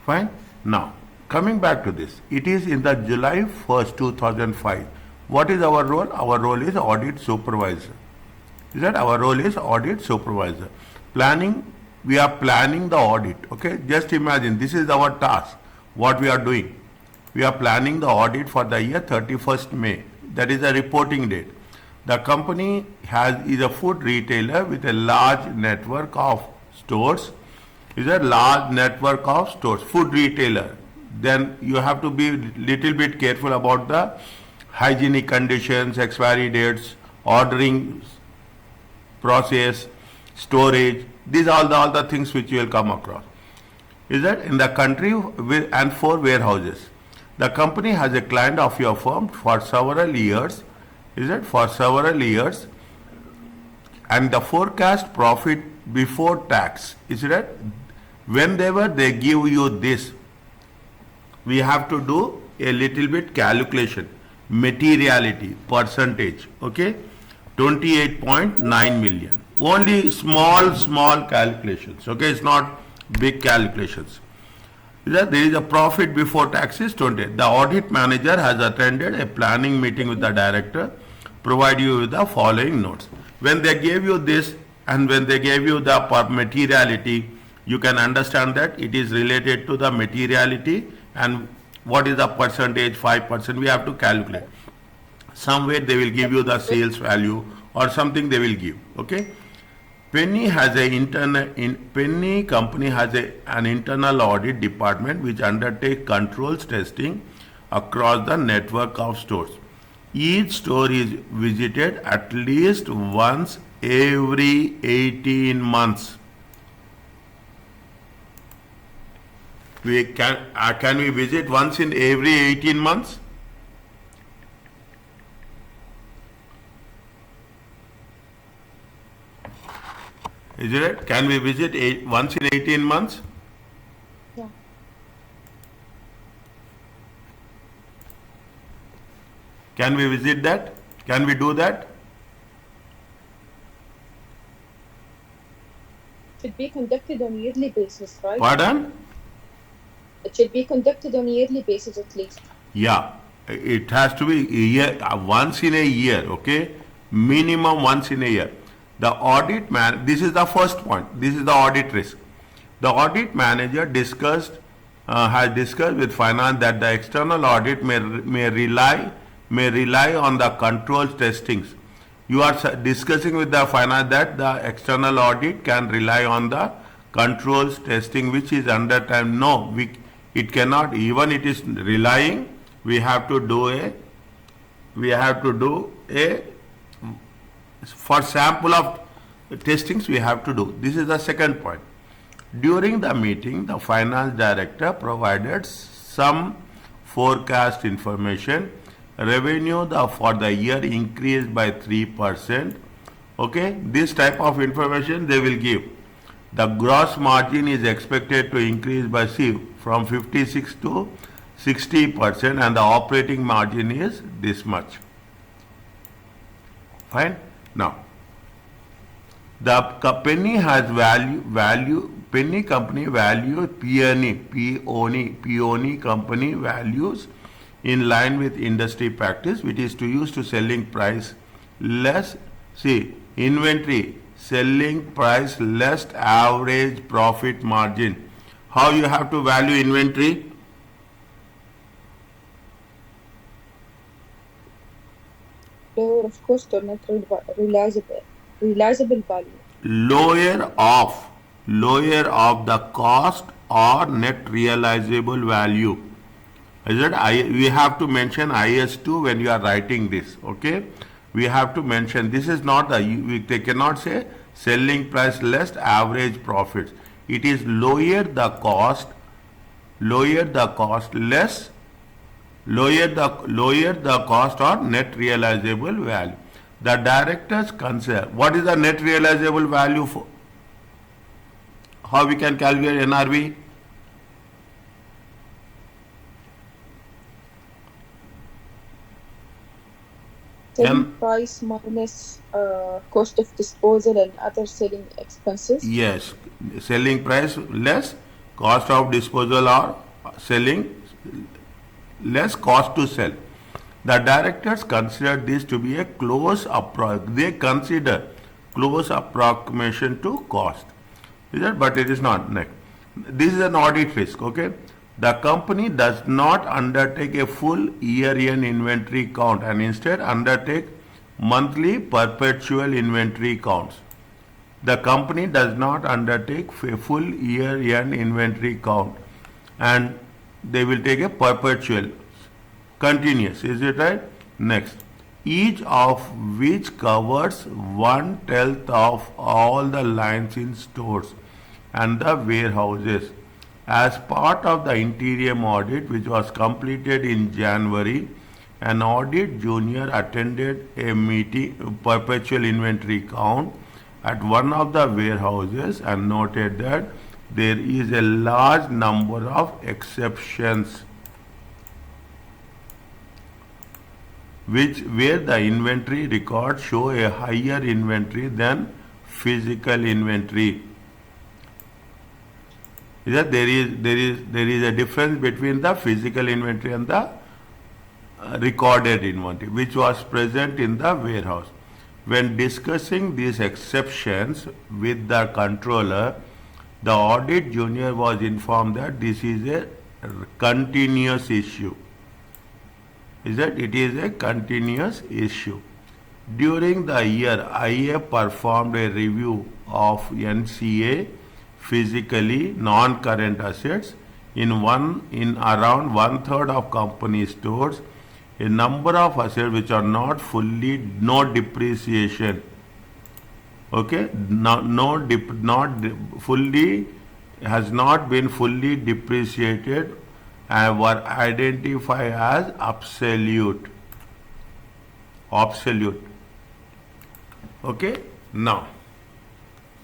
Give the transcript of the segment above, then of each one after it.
Fine. Now, coming back to this, it is in the July 1st, 2005. What is our role? Our role is audit supervisor. Is that our role is audit supervisor? Planning, we are planning the audit. Okay, just imagine this is our task. What we are doing? We are planning the audit for the year 31st May. That is a reporting date. The company is a food retailer with a large network of stores. Is a large network of stores, food retailer. Then you have to be little bit careful about the hygienic conditions, expiry dates, ordering process, storage. These are all the things which you will come across. Is that in the country and for warehouses. The company has a client of your firm for several years. Is it for several years? And the forecast profit before tax. Is it? Whenever they give you this, we have to do a little bit calculation. Materiality, percentage. Okay? 28.9 million. Only small calculations. Okay? It's not big calculations. There is a profit before tax is 20. The audit manager has attended a planning meeting with the director. Provide you with the following notes. When they gave you this and when they gave you the materiality, you can understand that it is related to the materiality and what is the percentage, 5%, we have to calculate. Somewhere they will give you the sales value or something they will give. Okay. Peony company has an internal audit department which undertakes controls testing across the network of stores. Each store is visited at least once every 18 months. Can we visit once in every 18 months? Is it? Can we visit once in 18 months? Yeah. Can we visit that? Can we do that? Should be conducted on a yearly basis, right? Pardon? It should be conducted on a yearly basis at least. Yeah, it has to be once in a year, okay? Minimum once in a year. The audit this is the first point. This is the audit risk. The audit manager has discussed with finance that the external audit may rely on the controls testings. You are discussing with the finance that the external audit can rely on the controls testing which is under time. No, it cannot. Even it is relying, we have to do for sample of testings we have to do. This is the second point. During the meeting, the finance director provided some forecast information. Revenue for the year increased by 3%. Okay, this type of information they will give. The gross margin is expected to increase by from 56 to 60% and the operating margin is this much. Fine. Now, the Peony has Peony company value Peony company values in line with industry practice, which is to use to selling price less, inventory, selling price less average profit margin. How you have to value inventory? Lower of cost or not realizable value. Lower of the cost or net realizable value. Is it? We have to mention IS2 when you are writing this. Okay, we have to mention this is not they cannot say selling price less average profits. It is lower the cost or net realizable value. The directors consider what is the net realizable value for? How we can calculate NRV? Selling price minus cost of disposal and other selling expenses. Yes, selling price less Cost of disposal or selling, less cost to sell. The directors consider this to be a they consider close approximation to cost. Is it? But it is not. Next. This is an audit risk, okay? The company does not undertake a full year-end inventory count and instead undertake monthly perpetual inventory counts. The company does not undertake a full year-end inventory count and they will take a perpetual, continuous. Is it right? Next. Each of which covers 1/10 of all the lines in stores and the warehouses. As part of the interim audit, which was completed in January, an audit junior attended a meeting, perpetual inventory count at one of the warehouses and noted that there is a large number of exceptions where the inventory records show a higher inventory than physical inventory. There is a difference between the physical inventory and the recorded inventory, which was present in the warehouse. When discussing these exceptions with the controller, the audit junior was informed that this is a continuous issue. It is a continuous issue. During the year, IA performed a review of NCA physically non-current assets in around 1/3 of company stores. A number of assets which are not no depreciation. Okay, has not been fully depreciated and were identified as obsolete. Okay, now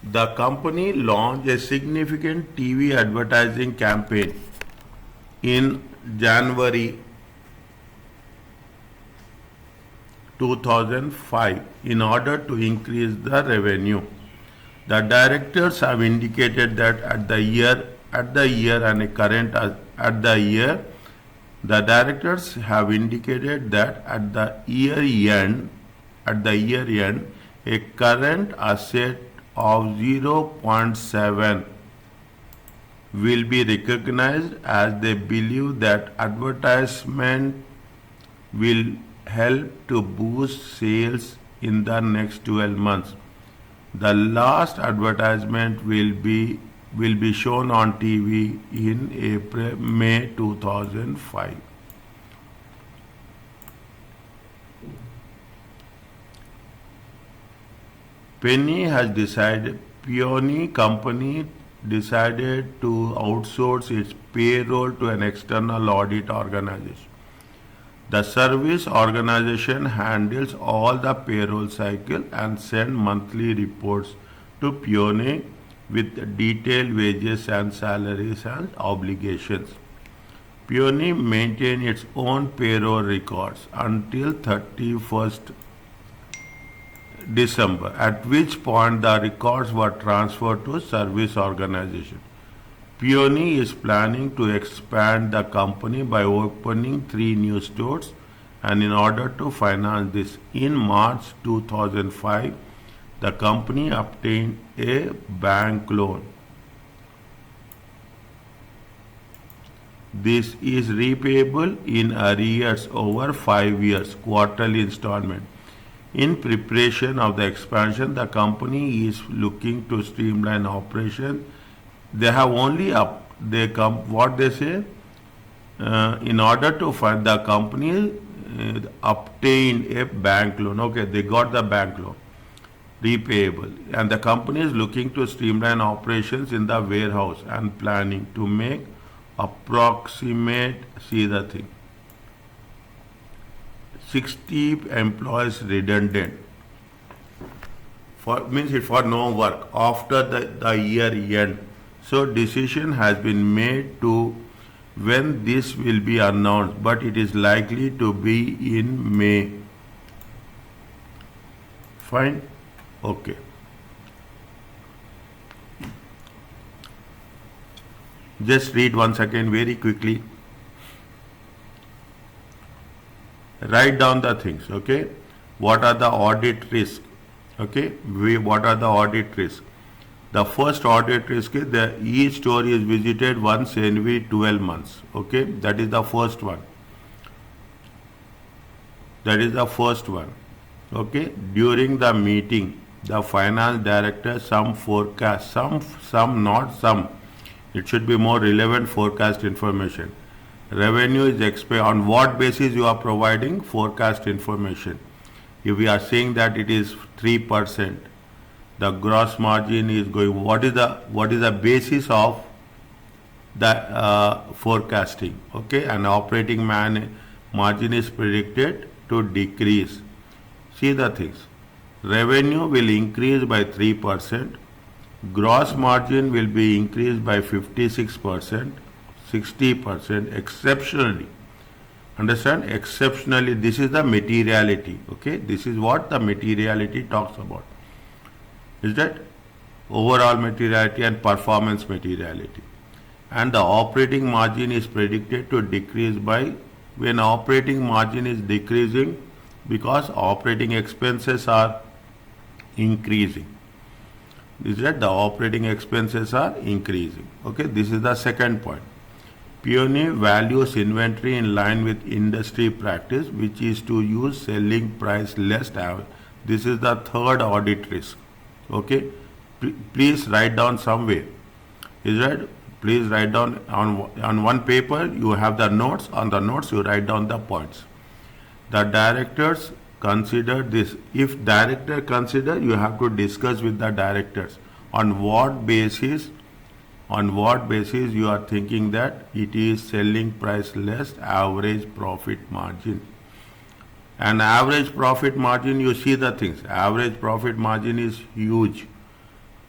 the company launched a significant TV advertising campaign in January 2005 in order to increase the revenue. The directors have indicated that at the year the directors have indicated that at the year end, a current asset of 0.7 will be recognized as they believe that advertisement will help to boost sales in the next 12 months. The last advertisement will be shown on TV in May 2005. Peony company decided to outsource its payroll to an external audit organization. The service organization handles all the payroll cycle and sends monthly reports to Peony with detailed wages and salaries and obligations. Peony maintains its own payroll records until 31st December, at which point the records were transferred to service organization. Peony is planning to expand the company by opening 3 new stores, and in order to finance this, in March 2005, the company obtained a bank loan. This is repayable in arrears over 5 years, quarterly installment. In preparation of the expansion, the company is looking to streamline operations. They have only in order to find the company obtained a bank loan. Okay, they got the bank loan, repayable, and the company is looking to streamline operations in the warehouse and planning to make approximate 60 employees redundant for no work after the year end. So decision has been made to when this will be announced, but it is likely to be in May. Fine? Okay. Just read once again very quickly. Write down the things, okay? What are the audit risks? Okay, what are the audit risks? The first audit risk is that each store is visited once every 12 months. Okay, that is the first one. That is the first one. Okay, during the meeting, the finance director some forecast, some not some. It should be more relevant forecast information. Revenue is expected. On what basis you are providing forecast information? If we are saying that it is 3%, the gross margin is going. What is the basis of the forecasting? Okay, and operating margin is predicted to decrease. See the things. Revenue will increase by 3%. Gross margin will be increased by 56%, 60% exceptionally. Understand? Exceptionally, this is the materiality. Okay, this is what the materiality talks about. Is that overall materiality and performance materiality? And the operating margin is predicted to decrease by, when operating margin is decreasing, because operating expenses are increasing. Is that the operating expenses are increasing? Okay, this is the second point. Peony values inventory in line with industry practice, which is to use selling price less average. This is the third audit risk. Okay, please write down somewhere. Is that? Please write down on one paper. You have the notes. On the notes, you write down the points. The directors consider this. If director consider, you have to discuss with the directors on what basis. On what basis you are thinking that it is selling price less average profit margin. And average profit margin, you see the things. Average profit margin is huge.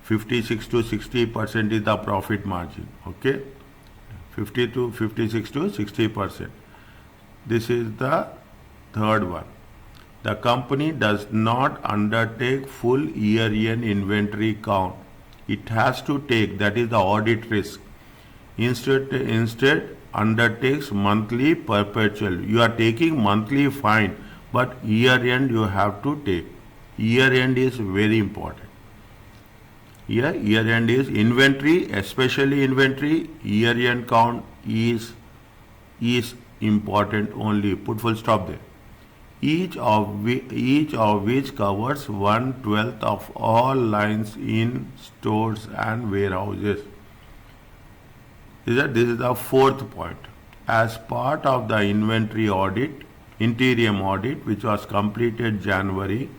56 to 60% is the profit margin. Okay, 56 to 60%. This is the third one. The company does not undertake full year-end inventory count. It has to take, that is the audit risk. Instead undertakes monthly perpetual. You are taking monthly fine, but year-end you have to take. Year-end is very important. Here, year-end is inventory, especially inventory. Year-end count is important only. Put full stop there. Each of which covers 1/12 of all lines in stores and warehouses. This is the fourth point. As part of the inventory audit, interim audit, which was completed January,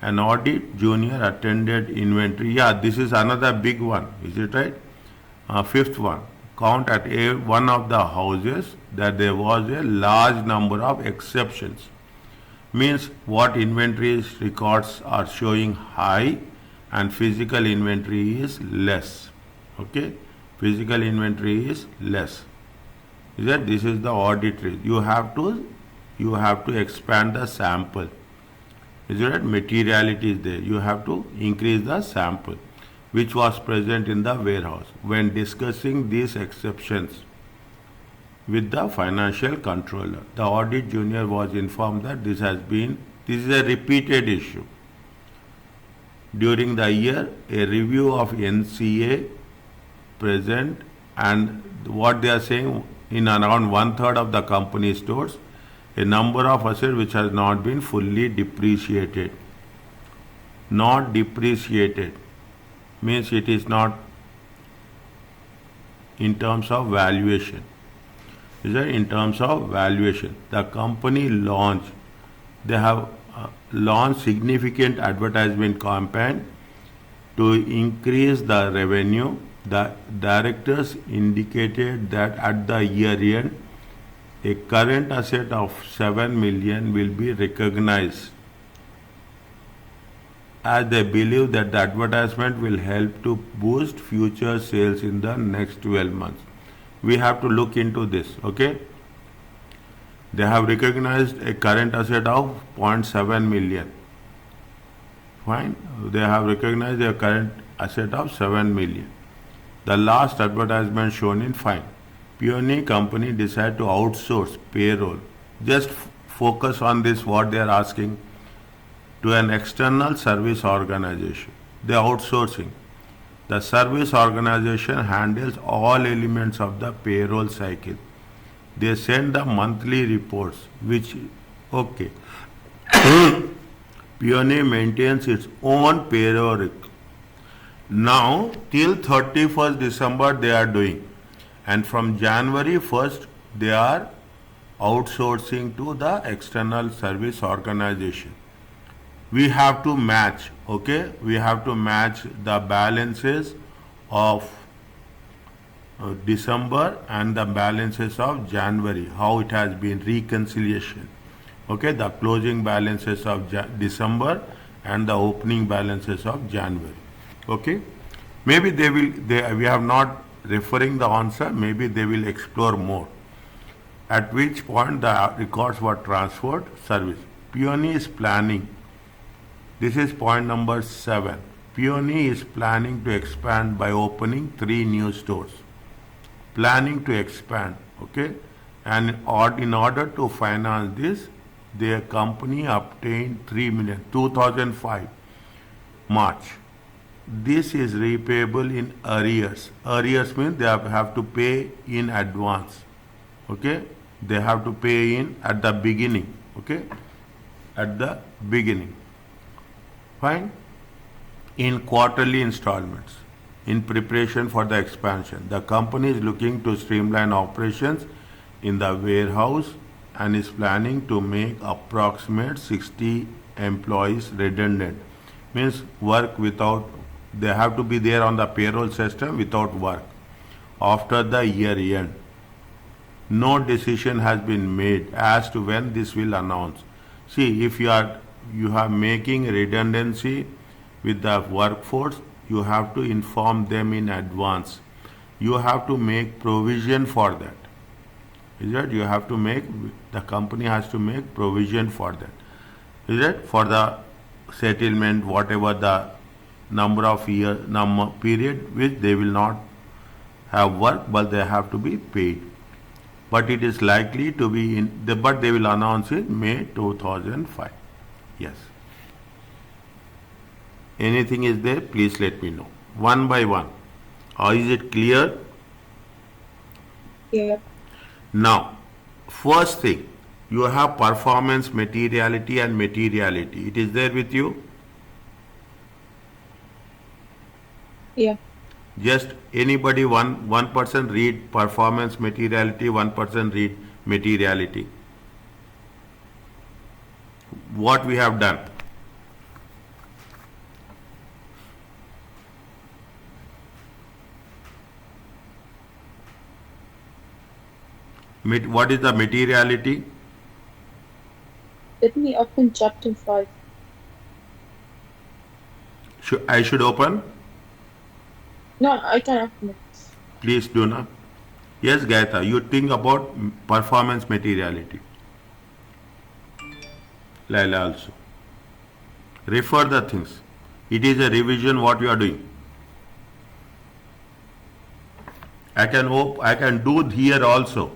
an audit junior attended inventory. Yeah, this is another big one. Is it right? Fifth one. Count at one of the houses that there was a large number of exceptions. Means what inventory records are showing high and physical inventory is less. Okay, physical inventory is less. Is that this is the audit risk? You have to expand the sample. Is that materiality is there? You have to increase the sample, which was present in the warehouse. When discussing these exceptions with the financial controller, the audit junior was informed that this is a repeated issue. During the year, a review of NCA present, and what they are saying, in around 1/3 of the company stores, a number of assets which has not been fully depreciated. Not depreciated means it is not in terms of valuation. Is that in terms of valuation? The company they have launched significant advertisement campaign to increase the revenue. The directors indicated that at the year end, a current asset of 7 million will be recognized, as they believe that the advertisement will help to boost future sales in the next 12 months. We have to look into this. Okay, they have recognized a current asset of 0.7 million. Fine, they have recognized a current asset of 7 million. The last advertisement shown in fine. Peony company decided to outsource payroll. Just focus on this, what they are asking, to an external service organization. They are outsourcing. The service organization handles all elements of the payroll cycle. They send the monthly reports, which, okay. Peony maintains its own payroll. Now, till 31st December they are doing. And from January 1st, they are outsourcing to the external service organization. We have to match, okay? We have to match the balances of December and the balances of January, how it has been reconciliation. Okay, the closing balances of December and the opening balances of January. Okay, maybe we have not referring the answer, maybe they will explore more. At which point the records were transferred service. Peony is planning. This is point number 7. Peony is planning to expand by opening 3 new stores. Planning to expand, okay? And in order to finance this, their company obtained 3 million, 2005, March. This is repayable in arrears. Arrears means they have to pay in advance, okay? They have to pay in at the beginning, okay? At the beginning. Fine? In quarterly installments. In preparation for the expansion. The company is looking to streamline operations in the warehouse and is planning to make approximate 60 employees redundant. Means work without, they have to be there on the payroll system without work after the year end. No decision has been made as to when this will announce. See, if you are making redundancy with the workforce, you have to inform them in advance. You have to make provision for that. Is it? You have to make, the company has to make provision for that. Is it? For the settlement, whatever the number of period which they will not have work, but they have to be paid. But it is likely to be but they will announce it May 2005. Yes. Anything is there, please let me know. One by one. Is it clear? Yeah. Now, first thing, you have performance, materiality and materiality. It is there with you? Yeah. Just anybody, one person read performance, materiality, one person read materiality. What we have done. What is the materiality? Let me open chapter 5. I should open? No, I can open it. Please do not. Yes, Gaita, you think about performance materiality. Laila also. Refer the things. It is a revision what you are doing. I can do here also.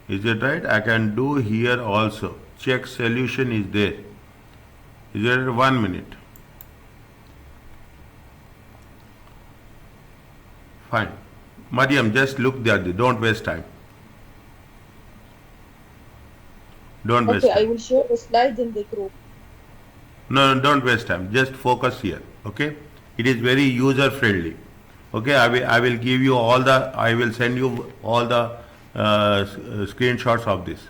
Is it right? I can do here also. Check solution is there. Is there 1 minute? Fine. Mariam, just look there. Don't waste time. Don't waste Okay, I time. will share the slide in the group. No, don't waste time. Just focus here. Okay? It is very user friendly. Okay? I will give you I will send you all the screenshots of this.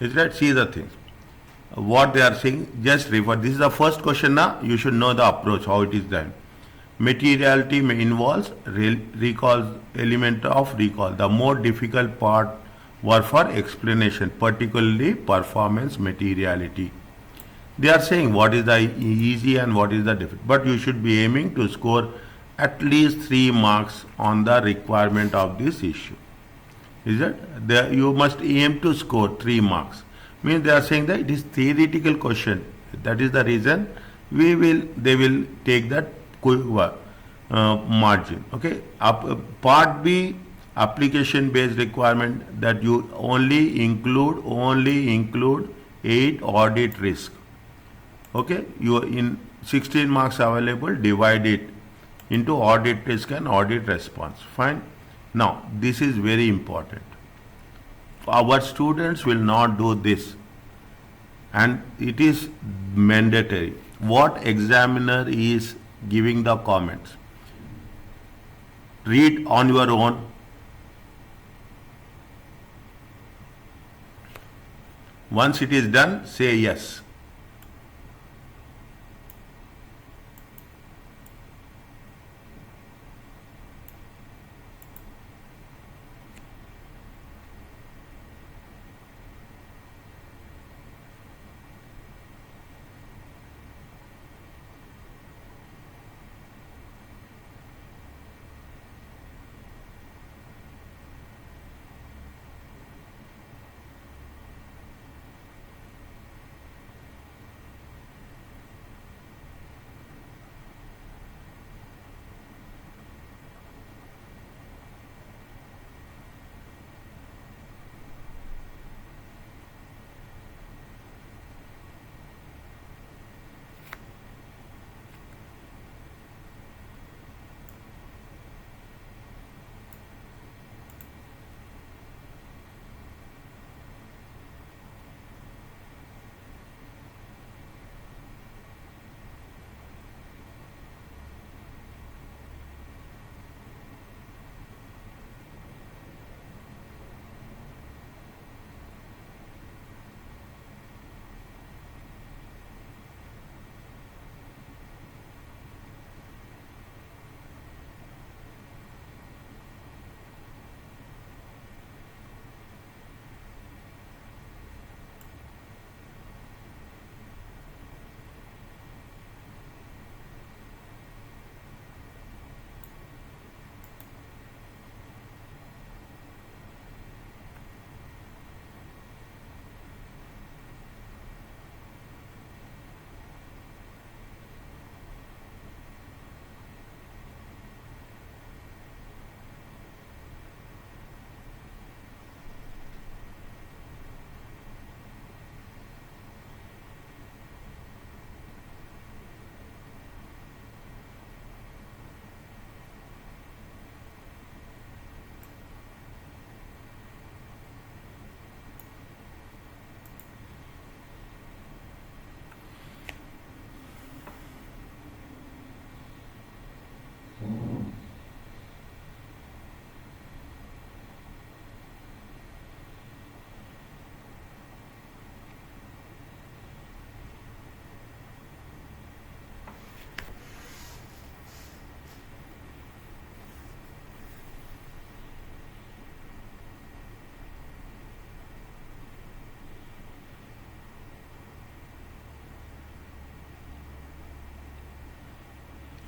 Is that? See the things. What they are saying, just refer. This is the first question now. You should know the approach, how it is done. Materiality involves recall, element of recall. The more difficult part were for explanation, particularly performance materiality. They are saying what is the easy and what is the difficult. But you should be aiming to score at least 3 marks on the requirement of this issue. Is it? You must aim to score 3 marks. Means they are saying that it is theoretical question. That is the reason they will take that margin. Okay. Part B, application based requirement, that you only include 8 audit risk. Okay, you are in 16 marks available, divide it into audit risk and audit response. Fine. Now, this is very important. Our students will not do this, and it is mandatory. What examiner is giving the comments? Read on your own. Once it is done, say yes.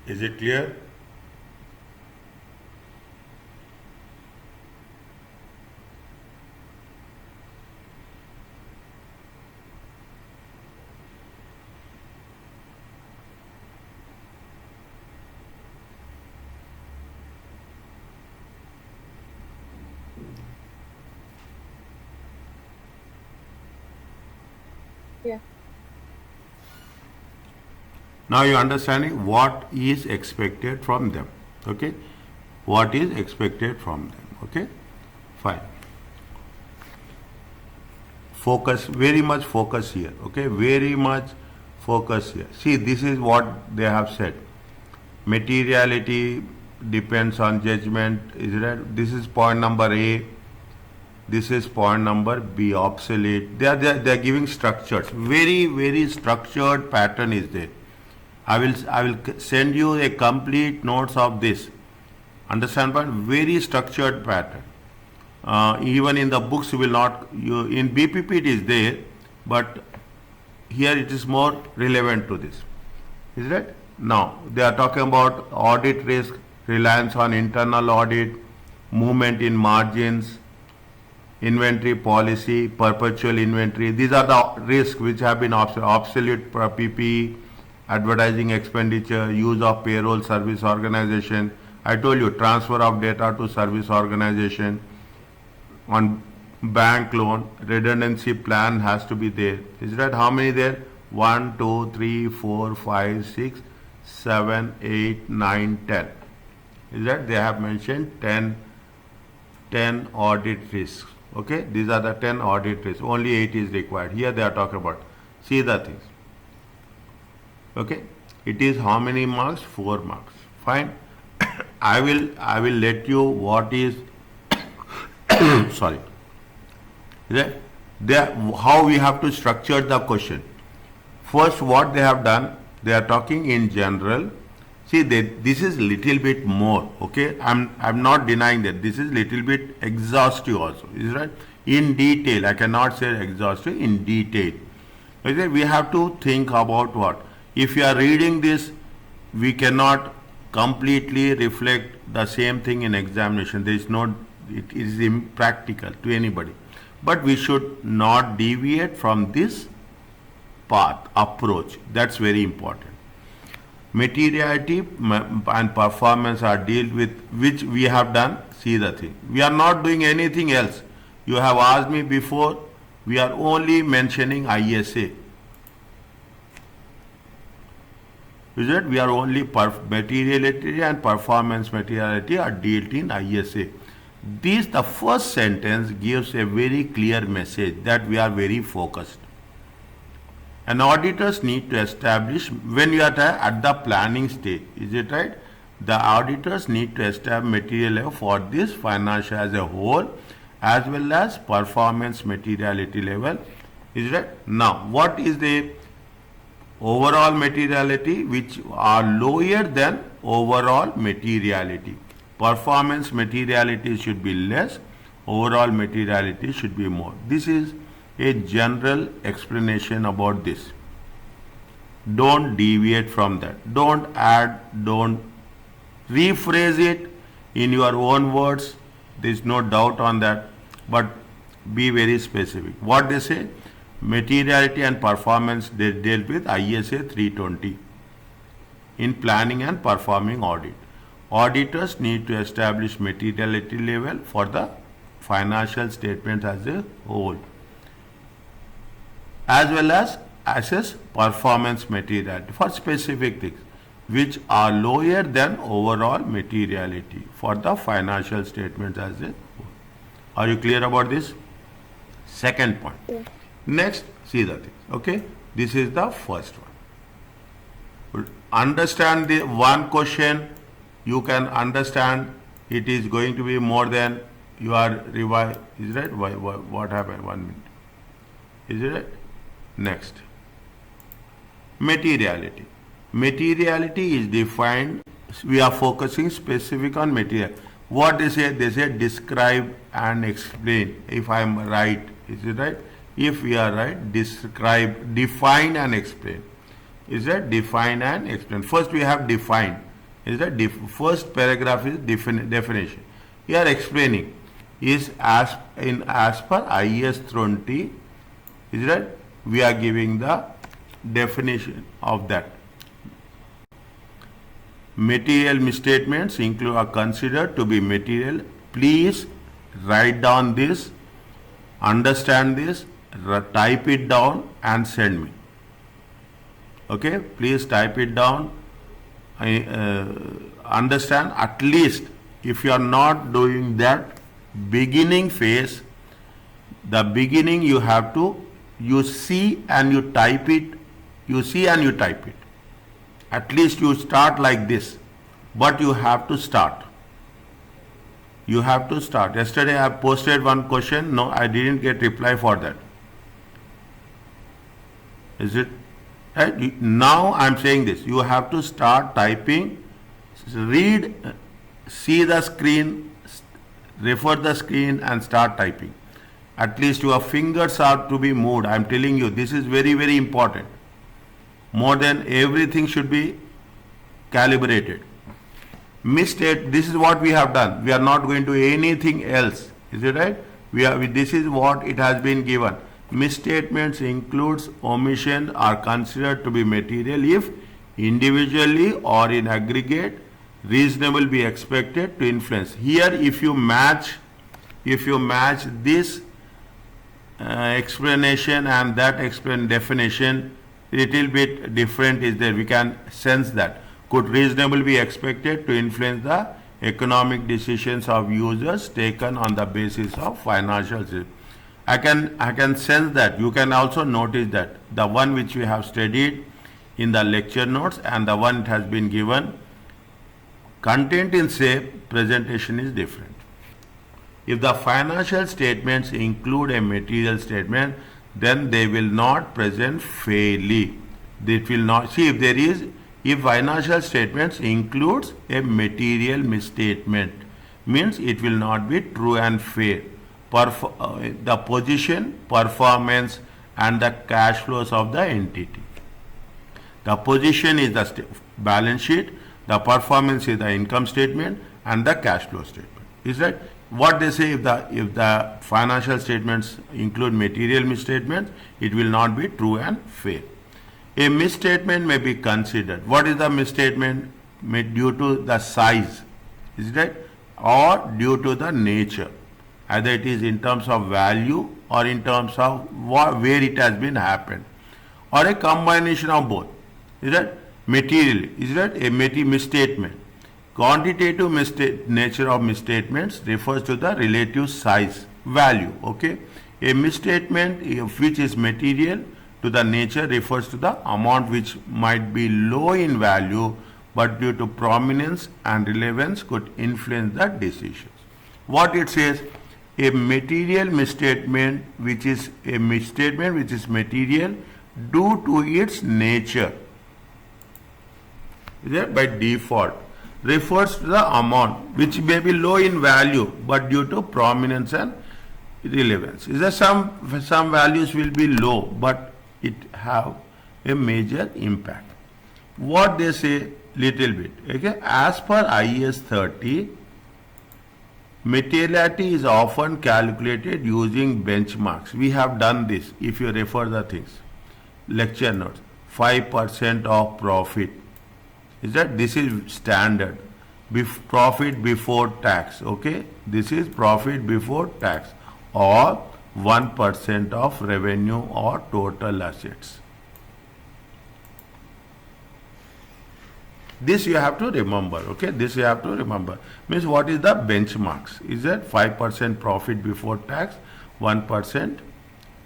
Is it clear? Yeah. Now you are understanding what is expected from them. Okay, what is expected from them. Okay, fine. Focus, very much focus here. Okay, very much focus here. See, this is what they have said. Materiality depends on judgment. Is that this is point number A? This is point number B, obsolete. They are giving structures. Very structured pattern is there. I will send you a complete notes of this. Understand? But very structured pattern. Even in the books you will not. In BPP it is there, but here it is more relevant to this. Is that? Now they are talking about audit risk, reliance on internal audit, movement in margins, inventory policy, perpetual inventory. These are the risks which have been obsolete PPE, advertising expenditure, use of payroll service organization. I told you transfer of data to service organization. On bank loan, redundancy plan has to be there. Is that how many there? 1, 2, 3, 4, 5, 6, 7, 8, 9, 10. Is that they have mentioned 10 audit risks. Okay, these are the 10 audit risks. Only 8 is required. Here they are talking about. See the things. Okay, it is how many marks? 4 marks. Fine. I will let you what is sorry. How we have to structure the question. First, what they have done, they are talking in general. See, this is little bit more. Okay, I'm not denying that this is little bit exhaustive also. Is right? In detail, I cannot say exhaustive. In detail, okay, we have to think about what. If you are reading this, we cannot completely reflect the same thing in examination. There is no, it is impractical to anybody. But we should not deviate from this path, approach. That's very important. Materiality and performance are dealt with, which we have done. See the thing. We are not doing anything else. You have asked me before, we are only mentioning ISA. Is it? We are only materiality and performance materiality are dealt in ISA. This, the first sentence gives a very clear message that we are very focused. And auditors need to establish, when you are at the planning stage, is it right? The auditors need to establish material level for this financial as a whole, as well as performance materiality level. Is it right? Now, what is the overall materiality, which are lower than overall materiality? Performance materiality should be less, overall materiality should be more. This is a general explanation about this. Don't deviate from that. Don't add, don't rephrase it in your own words. There is no doubt on that, but be very specific. What they say? Materiality and performance, they dealt with ISA 320 in planning and performing audit. Auditors need to establish materiality level for the financial statement as a whole, as well as assess performance materiality for specific things which are lower than overall materiality for the financial statements as a whole. Are you clear about this? Second point. Yeah. Next, see the thing. Okay, this is the first one. Understand the one question. You can understand it is going to be more than you are revise. Is that what happened? 1 minute. Is it right? Next. Materiality. Materiality is defined. We are focusing specific on material. What they say? They say describe and explain. If I am right, is it right? If we are right, describe, define and explain. Is that define and explain? First we have define. Is that first paragraph is definition. We are explaining is as per IS 20. Is that we are giving the definition of that. Material misstatements are considered to be material. Please write down this, understand this, type it down and send me. Okay, please type it down. Understand at least. If you are not doing that beginning phase, the beginning you have to, you see and you type it, you see and you type it. At least you start like this, but you have to start. You have to start. Yesterday I posted one question. No, I didn't get reply for that. Is it right? Now I am saying this. You have to start typing, read, see the screen, refer the screen and start typing. At least your fingers are to be moved. I am telling you, this is very, very important. More than everything should be calibrated. Misstate, this is what we have done. We are not going to anything else. Is it right? This is what it has been given. Misstatements includes omission are considered to be material if individually or in aggregate, reasonable be expected to influence. Here, if you match this explanation and that definition, little bit different is there. We can sense that. Could reasonable be expected to influence the economic decisions of users taken on the basis of financial system? I can sense that. You can also notice that the one which we have studied in the lecture notes and the one that has been given, content in same, presentation is different. If the financial statements include a material statement, then they will not present fairly. They will not, see, if financial statements includes a material misstatement, means it will not be true and fair. The position, performance and the cash flows of the entity. The position is the balance sheet, the performance is the income statement and the cash flow statement. Is that what they say? If the financial statements include material misstatements, it will not be true and fair. A misstatement may be considered. What is the misstatement? Due to the size, is that, or due to the nature. Either it is in terms of value or in terms of where it has been happened, or a combination of both. Is that material? Is that a misstatement? Quantitative nature of misstatements refers to the relative size, value. Okay, a misstatement which is material to the nature refers to the amount which might be low in value, but due to prominence and relevance could influence the decisions. What it says? A material misstatement which is material due to its nature, by default, refers to the amount which may be low in value but due to prominence and relevance. Is there some values will be low but it have a major impact. What they say little bit. Okay, as per IAS 30, materiality is often calculated using benchmarks. We have done this. If you refer the things, lecture notes, 5% of profit. Is that this is standard? Profit before tax. Okay, this is profit before tax, or 1% of revenue or total assets. This you have to remember. Okay, this you have to remember. Means what is the benchmarks? Is that 5% profit before tax, 1%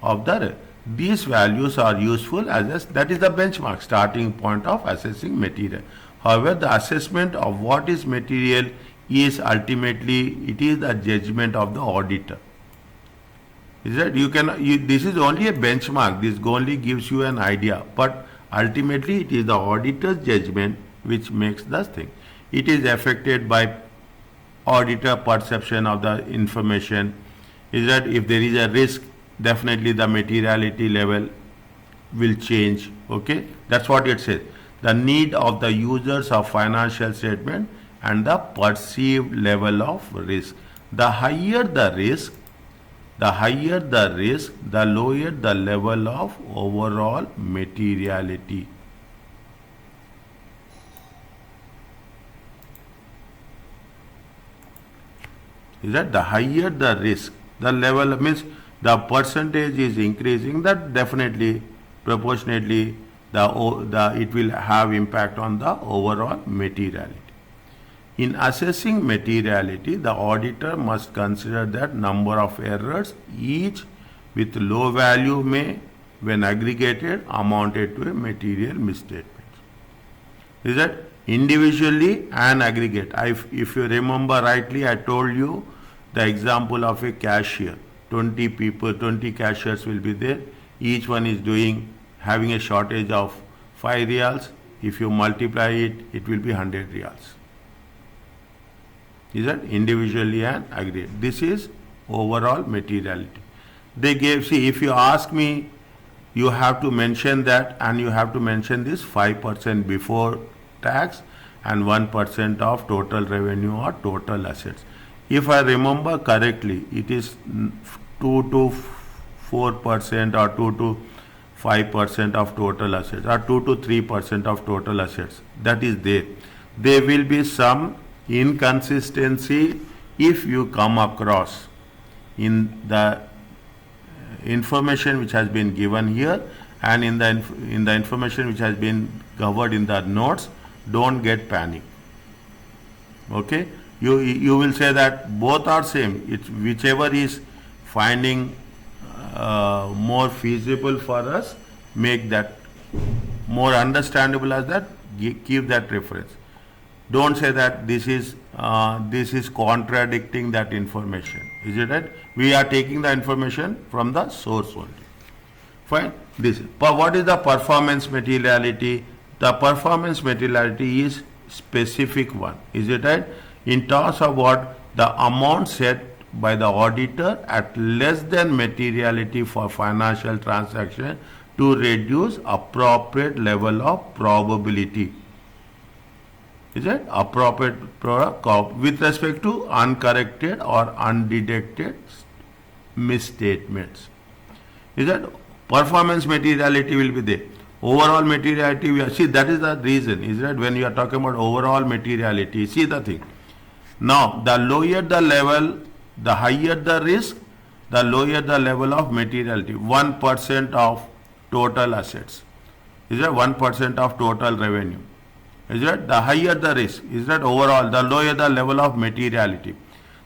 of the. These values are useful as that is the benchmark, starting point of assessing material. However, the assessment of what is material is ultimately the judgment of the auditor. Is that this is only a benchmark. This only gives you an idea, but ultimately it is the auditor's judgment which makes the thing. It is affected by auditor perception of the information. Is that if there is a risk, definitely the materiality level will change. Okay, that's what it says. The need of the users of financial statement and the perceived level of risk. The higher the risk, the lower the level of overall materiality. Is that the higher the risk, the level means the percentage is increasing, that definitely proportionately it will have impact on the overall materiality. In assessing materiality, the auditor must consider that number of errors, each with low value may, when aggregated, amounted to a material misstatement. Is that individually and aggregate? If you remember rightly, I told you the example of a cashier. 20 people, 20 cashiers will be there. Each one is having a shortage of 5 reals. If you multiply it, it will be 100 reals. Is that individually and aggregate? This is overall materiality. They gave, see, if you ask me, you have to mention that, and you have to mention this 5% before tax and 1% of total revenue or total assets. If I remember correctly, it is 2 to 4% or 2 to 5% of total assets or 2 to 3% of total assets. That is there. There will be some inconsistency if you come across in the information which has been given here and in the information which has been covered in the notes. Don't get panic. Okay, you will say that both are same. It's whichever is finding more feasible for us, make that more understandable as that, give that reference. Don't say that this is contradicting that information. Is it right? We are taking the information from the source only. Fine. What is the performance materiality? The performance materiality is specific one. Is it right? In terms of what? The amount set by the auditor at less than materiality for financial transaction to reduce appropriate level of probability. Is it? Appropriate with respect to uncorrected or undetected misstatements. Is that performance materiality will be there. Overall materiality, see, that is the reason, is that when you are talking about overall materiality, see the thing. Now, the lower the level, the higher the risk, the lower the level of materiality. 1% of total assets. Is that 1% of total revenue? Is that the higher the risk? Is that overall, the lower the level of materiality?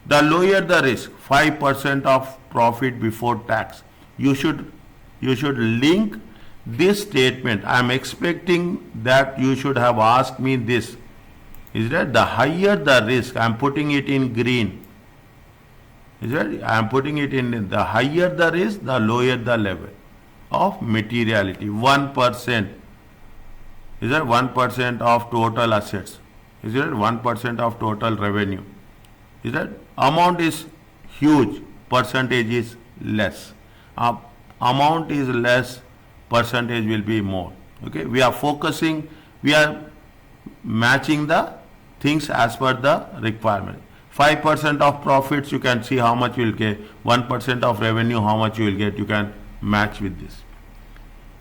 The lower the risk, 5% of profit before tax. You should link this statement. I am expecting that you should have asked me this. Is that the higher the risk? I am putting it in green. Is that I am putting it in the higher the risk, the lower the level of materiality. 1%. Is that 1% of total assets? Is that 1% of total revenue? Is that amount is huge, percentage is less. Amount is less, percentage will be more. Okay, we are focusing, we are matching the things as per the requirement. 5% of profits, you can see how much you will get. 1% of revenue, how much you will get. You can match with this.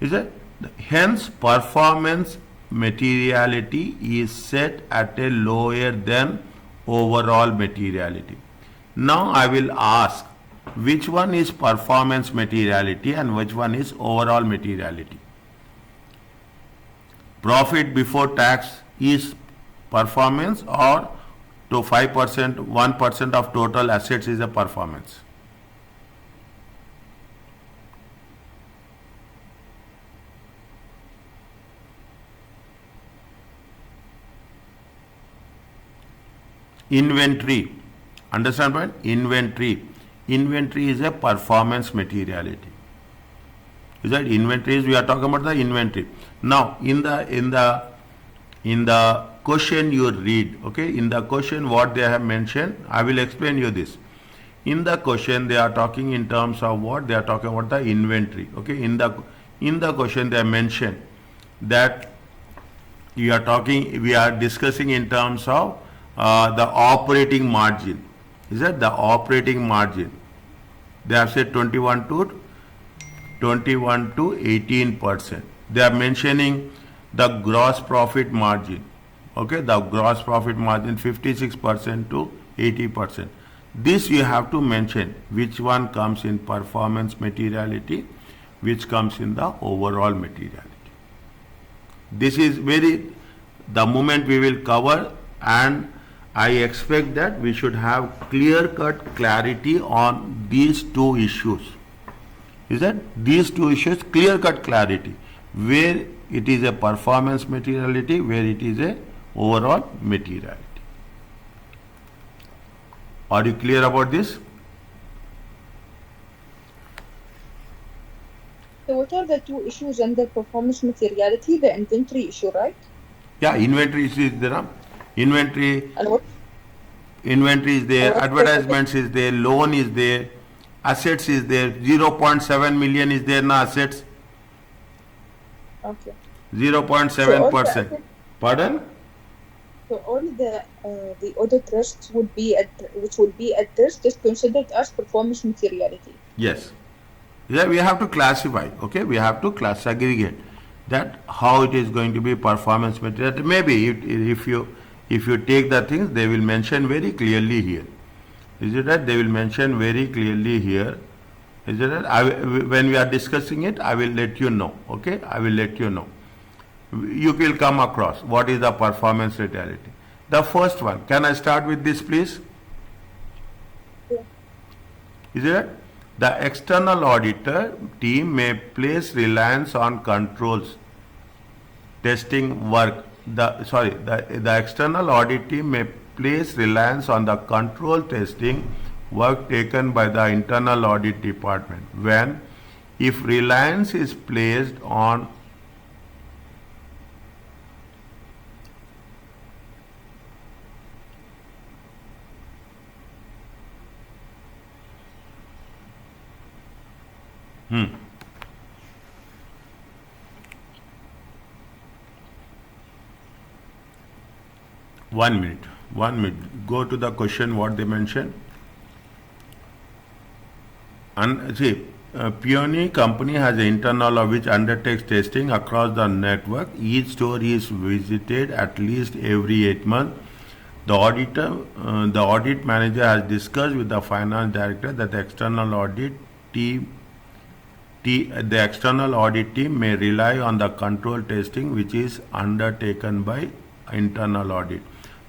Is it? Hence, performance materiality is set at a lower than overall materiality. Now I will ask, which one is performance materiality and which one is overall materiality? Profit before tax is performance, or to 5%, 1% of total assets is a performance? Inventory. Understand point? Inventory. Inventory is a performance materiality. Is that inventory? We are talking about the inventory. Now, in the question you read, okay, in the question what they have mentioned, I will explain you this. In the question they are talking in terms of what? They are talking about the inventory. Okay, in the question they have mentioned that we are discussing in terms of the operating margin. Is that the operating margin? They have said 21 to 18%. They are mentioning the gross profit margin. Okay, the gross profit margin 56% to 80%. This you have to mention which one comes in performance materiality, which comes in the overall materiality. This is the moment we will cover, and I expect that we should have clear-cut clarity on these two issues. Is that these two issues, clear-cut clarity, where it is a performance materiality, where it is a overall materiality. Are you clear about this? So what are the two issues under performance materiality? The inventory issue, right? Yeah, inventory is there. Inventory is there, advertisements is there, loan is there, assets is there, 0.7 million is there na assets. Okay. 0.7%. Pardon? So all the audit risks which would be addressed is considered as performance materiality. Yes. Yeah, we have to classify, okay? We have to segregate that how it is going to be performance material. Maybe if you take the things, they will mention very clearly here. Is it that they will mention very clearly here? Is it that when we are discussing it, I will let you know, okay? I will let you know. You will come across what is the performance materiality. The first one, can I start with this, please? Yeah. Is it? The external auditor team may place reliance on controls testing work. The external audit team may place reliance on the control testing work taken by the internal audit department when, if reliance is placed on one minute. Go to the question what they mentioned. And see, Peony company has an internal of which undertakes testing across the network. Each store is visited at least every 8 months. The audit manager has discussed with the finance director that the external audit team may rely on the control testing which is undertaken by internal audit.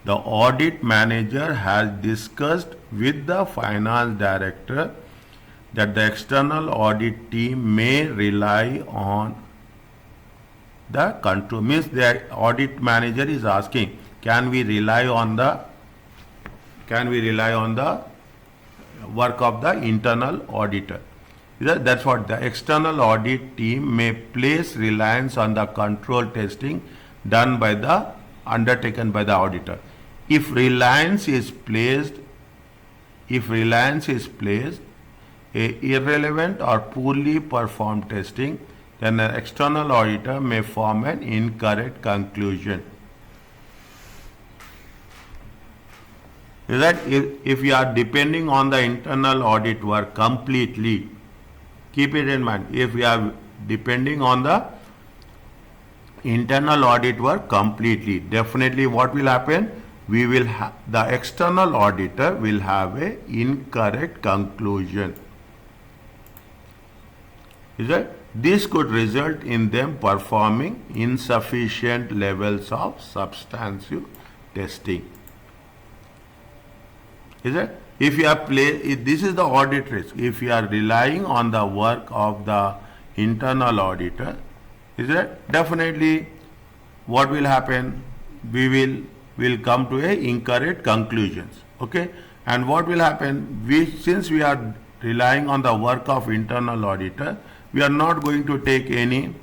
The audit manager has discussed with the finance director that the external audit team may rely on the control. Means the audit manager is asking, can we rely on the work of the internal auditor? That's what the external audit team may place reliance on the control testing undertaken by the auditor. If reliance is placed, irrelevant or poorly performed testing, then an external auditor may form an incorrect conclusion. Is that if you are depending on the internal audit work completely, keep it in mind, if we are depending on the internal audit work completely, definitely what will happen? The external auditor will have a incorrect conclusion. Is that this could result in them performing insufficient levels of substantive testing. Is that if you are this is the audit risk. If you are relying on the work of the internal auditor, is that definitely what will happen? We will come to a incorrect conclusions. Okay, and what will happen? Since we are relying on the work of internal auditor, we are not going to take any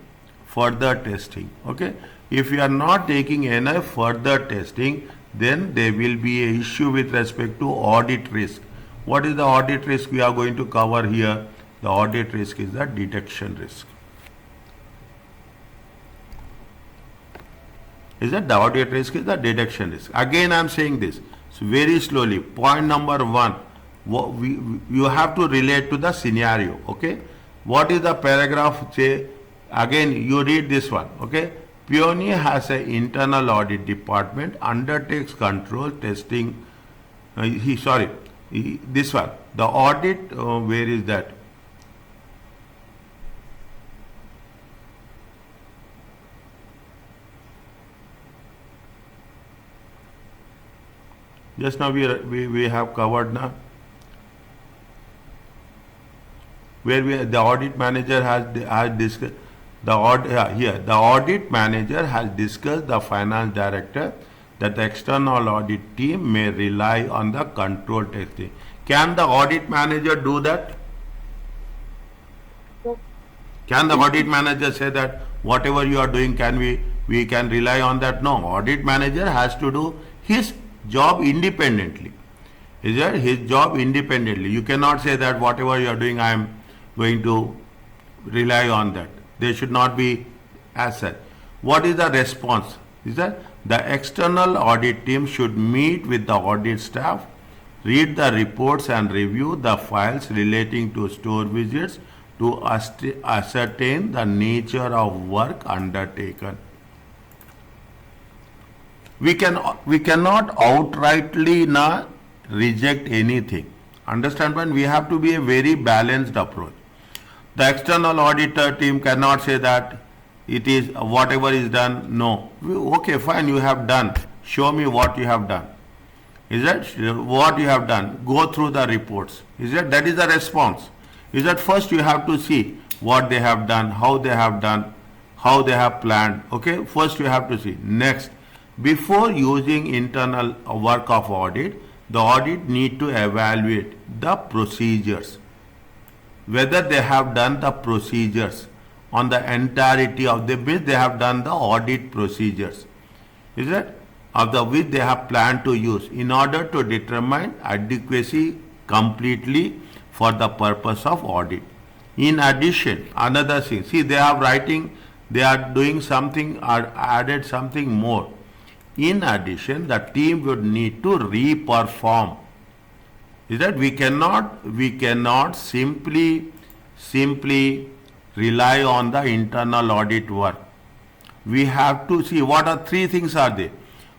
further testing. Okay, if we are not taking any further testing, then there will be a issue with respect to audit risk. What is the audit risk we are going to cover here? The audit risk is the detection risk. Is that the audit risk is the detection risk? Again, I am saying this so very slowly. Point number one, you have to relate to the scenario. Okay, what is the paragraph say? Again, you read this one. Okay, Peony has an internal audit department, undertakes control testing. This one. The audit. Where is that? Just now we have covered now. Where the audit manager has discussed the audit manager has discussed the finance director that the external audit team may rely on the control testing. Can the audit manager do that? No. Can the audit manager say that whatever you are doing, we can rely on that? No, audit manager has to do his job independently. Is that his job independently? You cannot say that whatever you are doing, I am going to rely on that. They should not be as such. What is the response? Is that the external audit team should meet with the audit staff, read the reports and review the files relating to store visits to ascertain the nature of work undertaken. We cannot outrightly reject anything. Understand, when we have to be a very balanced approach. The external auditor team cannot say that it is whatever is done. No. Okay, fine, you have done. Show me what you have done. Is that what you have done? Go through the reports. That is the response. First you have to see what they have done, how they have done, how they have planned. Okay, first you have to see. Next, before using internal work of audit, the audit need to evaluate the procedures, whether they have done the procedures on the entirety of the which they have done the audit procedures, of the which they have planned to use in order to determine adequacy completely for the purpose of audit. In addition, another thing, see, they are writing, they are doing something or added something more. In addition, the team would need to re-perform. We cannot simply rely on the internal audit work. We have to see what are three things are there.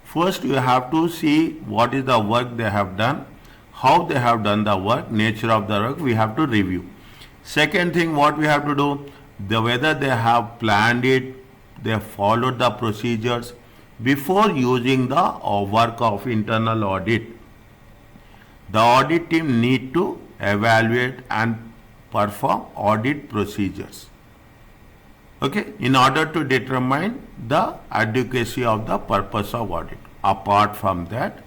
First, you have to see what is the work they have done, how they have done the work, nature of the work, we have to review. Second thing, what we have to do, whether they have planned it, they have followed the procedures before using the work of internal audit. The audit team need to evaluate and perform audit procedures, okay, in order to determine the adequacy of the purpose of audit. Apart from that,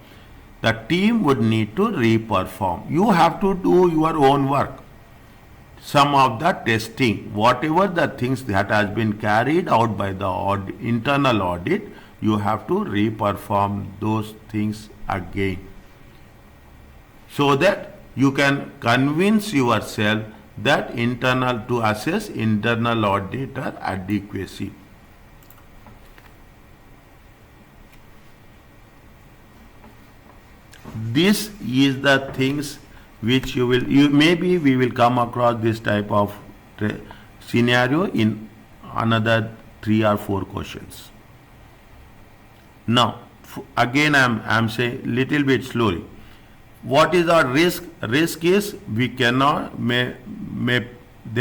the team would need to re-perform. You have to do your own work. Some of the testing, whatever the things that has been carried out by the internal audit, you have to re-perform those things again, so that you can convince yourself that to assess internal auditor adequacy. This is the things which maybe we will come across this type of scenario in another 3 or 4 questions. Now, again I'm saying little bit slowly. What is our risk? Risk is they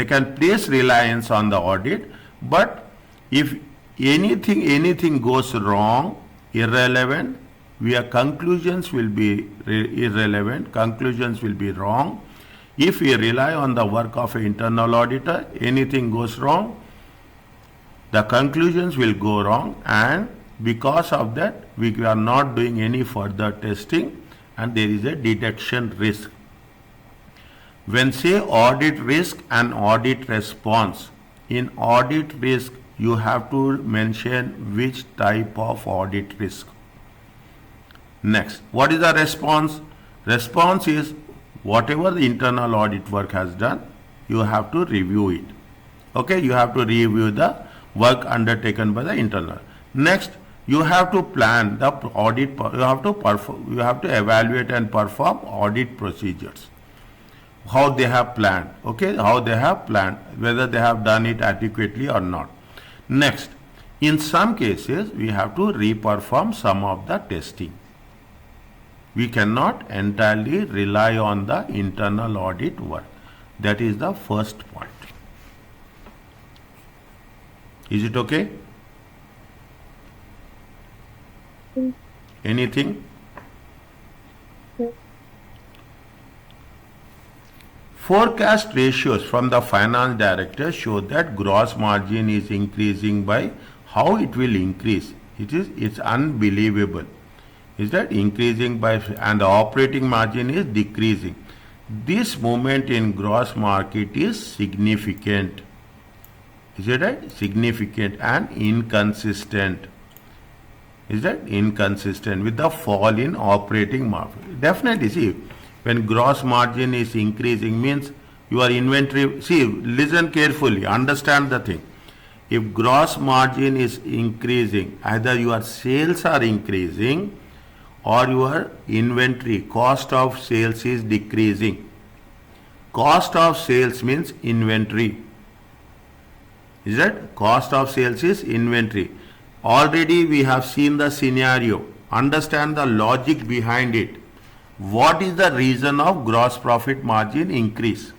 can place reliance on the audit, but if anything goes wrong, irrelevant, conclusions will be irrelevant, conclusions will be wrong. If we rely on the work of an internal auditor, anything goes wrong, the conclusions will go wrong, and because of that, we are not doing any further testing, and there is a detection risk. When say audit risk and audit response, in audit risk, you have to mention which type of audit risk. Next, what is the response? Response is whatever the internal audit work has done, you have to review it. Okay, you have to review the work undertaken by the internal. Next, you have to plan the audit, you have to evaluate and perform audit procedures. How they have planned, okay, how they have planned, whether they have done it adequately or not. Next, in some cases, we have to re-perform some of the testing. We cannot entirely rely on the internal audit work. That is the first point. Is it okay? Anything? Forecast ratios from the finance director show that gross margin is increasing by how it will increase. It's unbelievable. Is that increasing by, and the operating margin is decreasing. This movement in gross market is significant. Is it right? Significant and inconsistent. Is that inconsistent with the fall in operating margin? Definitely, see, when gross margin is increasing means your inventory, see, listen carefully, understand the thing. If gross margin is increasing, either your sales are increasing or your inventory cost of sales is decreasing. Cost of sales means inventory. Is that? Cost of sales is inventory. Already we have seen the scenario. Understand the logic behind it. What is the reason of gross profit margin increase?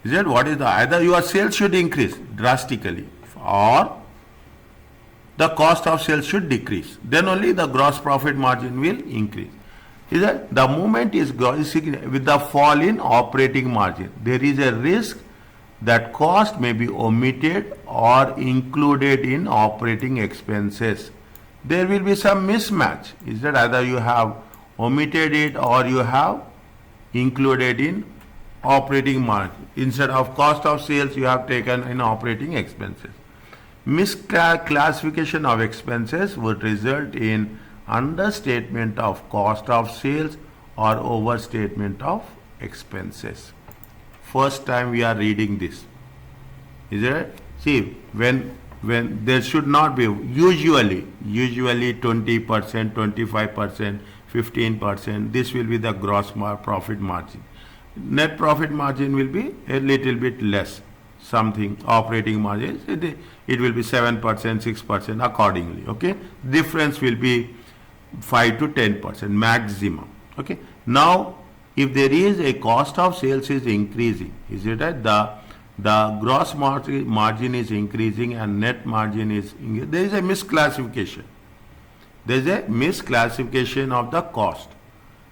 Is it? What is the, either your sales should increase drastically or the cost of sales should decrease. Then only the gross profit margin will increase. Is that? The moment is with the fall in operating margin. There is a risk that cost may be omitted or included in operating expenses. There will be some mismatch. Is that either you have omitted it or you have included in operating margin. Instead of cost of sales, you have taken in operating expenses. Misclassification of expenses would result in understatement of cost of sales or overstatement of expenses. First time we are reading this. Is it? See, when there should not be, usually 20%, 25%, 15%, this will be the gross profit margin. Net profit margin will be a little bit less, something operating margin, it will be 7%, 6% accordingly, okay? Difference will be 5 to 10% maximum, okay? Now, if there is a cost of sales is increasing, is it that the gross margin is increasing and net margin is increasing, there is a misclassification. There is a misclassification of the cost.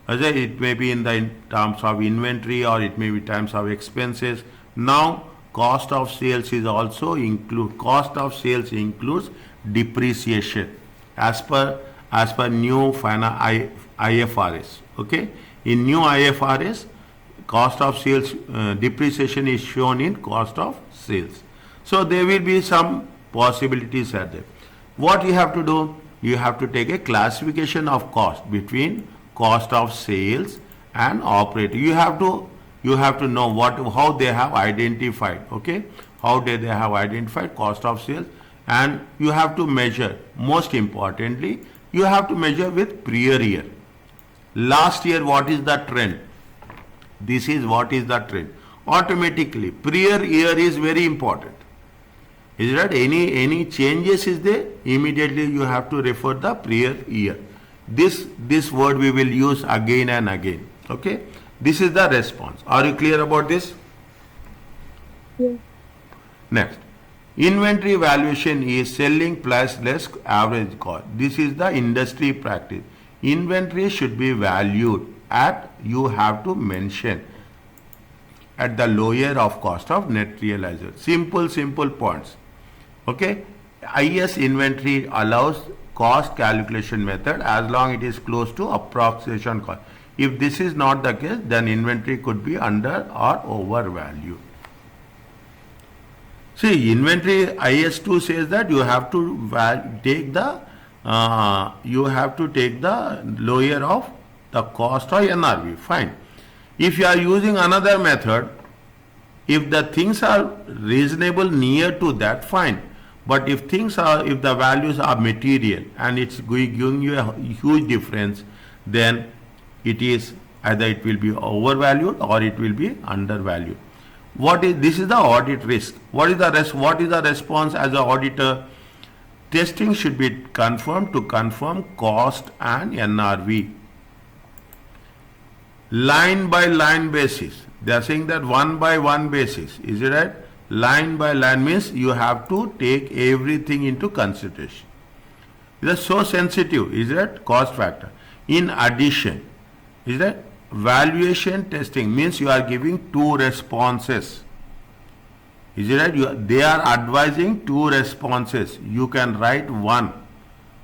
As it may be in terms of inventory or it may be terms of expenses. Now, cost of sales is also cost of sales includes depreciation as per new final IFRS. Okay, in new IFRS, cost of sales depreciation is shown in cost of sales. So there will be some possibilities at there. What you have to do? You have to take a classification of cost between cost of sales and operating. You have to know how they have identified, okay, how they have identified cost of sales, and you have to measure. Most importantly, you have to measure with prior year. Last year, what is the trend? This is what is the trend. Automatically, prior year is very important. Is that any changes is there? Immediately you have to refer the prior year. This word we will use again and again. Okay. This is the response. Are you clear about this? Yes. Next. Inventory valuation is selling price less average cost. This is the industry practice. Inventory should be valued at, you have to mention, at the lower of cost of net realizer. Simple points. Okay. IS inventory allows cost calculation method as long it is close to approximation cost. If this is not the case, then inventory could be under or overvalued. See, inventory IS2 says that you have to take the lower of the cost or NRV. Fine. If you are using another method, if the things are reasonable near to that, fine. But if the values are material and it's giving you a huge difference, then it is either it will be overvalued or it will be undervalued. This is the audit risk. What is the response as an auditor? Testing should be confirmed to confirm cost and NRV. Line by line basis. They are saying that one by one basis. Is it right? Line by line means you have to take everything into consideration. It is so sensitive, is it? Cost factor. In addition, is that valuation testing means you are giving two responses. Is it right? They are advising two responses. You can write one.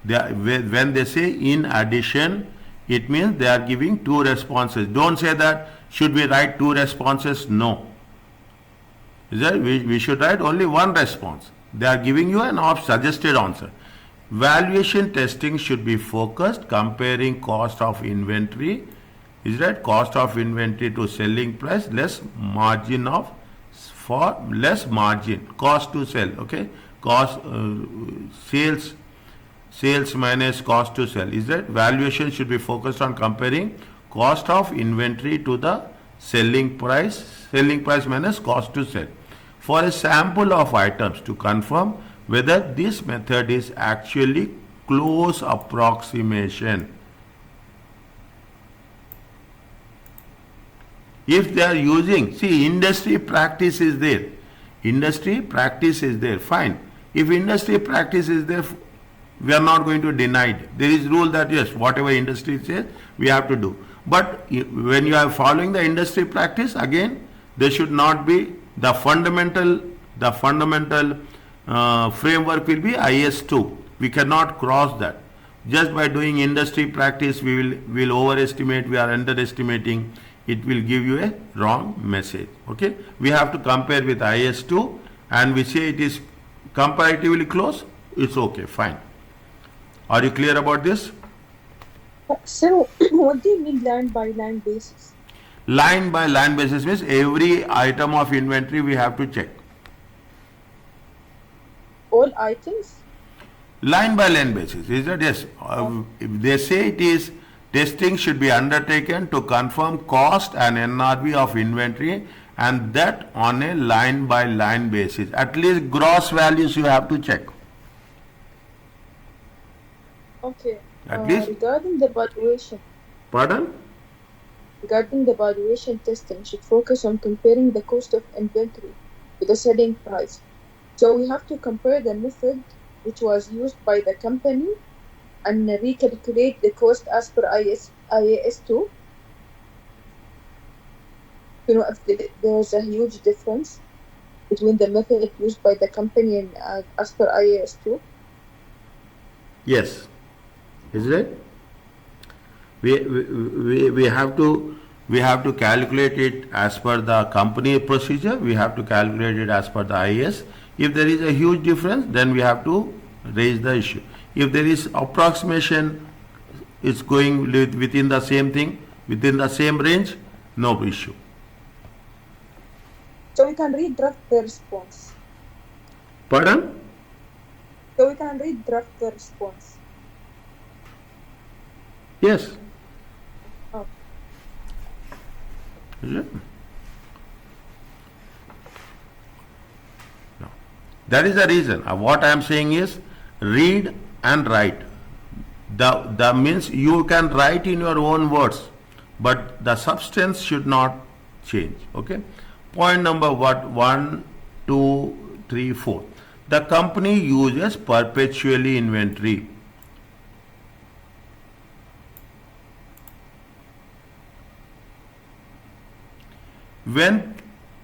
When they say in addition, it means they are giving two responses. Don't say that should we write two responses? No. Is that we should write only one response. They are giving you an suggested answer. Valuation testing should be focused, comparing cost of inventory. Is that cost of inventory to selling price less margin cost to sell. Okay, cost sales minus cost to sell. Is that valuation should be focused on comparing cost of inventory to the selling price minus cost to sell, for a sample of items to confirm whether this method is actually close approximation. If they are using, see, industry practice is there. Industry practice is there, fine. If industry practice is there, we are not going to deny it. There is rule that yes, whatever industry says, we have to do. But when you are following the industry practice, again, there should not be the fundamental framework will be IS2. We cannot cross that. Just by doing industry practice, we will overestimate, we are underestimating. It will give you a wrong message. Okay, we have to compare with IS2, and we say it is comparatively close. It's okay, fine. Are you clear about this? So, what do you mean line by line basis? Line by line basis means every item of inventory we have to check. All items? Line by line basis, is that yes? If they say it is, testing should be undertaken to confirm cost and NRV of inventory, and that on a line by line basis. At least gross values you have to check. Okay. At least. Regarding the valuation. Pardon? Regarding the valuation, testing should focus on comparing the cost of inventory with the selling price. So we have to compare the method which was used by the company and recalculate the cost as per IAS2. You know, if there is a huge difference between the method used by the company and as per IAS2. Yes. Is it? We have to calculate it as per the company procedure. We have to calculate it as per the IAS. If there is a huge difference, then we have to raise the issue. If there is approximation, it's going within the same thing, within the same range, no issue. So we can redraft the response. Pardon? So we can redraft the response. Yes. Oh. Is it? No. That is the reason. What I am saying is read and write. The means you can write in your own words, but the substance should not change. Okay. Point number 1, 2, 3, 4. The company uses perpetually inventory. When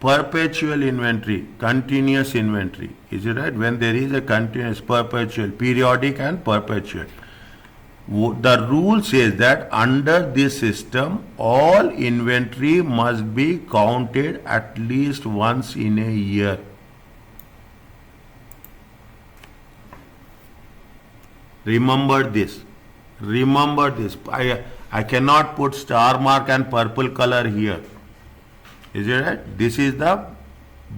perpetual inventory, continuous inventory, is it right? When there is a continuous, perpetual, periodic and perpetual, the rule says that under this system, all inventory must be counted at least once in a year. Remember this. Remember this. I cannot put star mark and purple color here. Is it right? This is the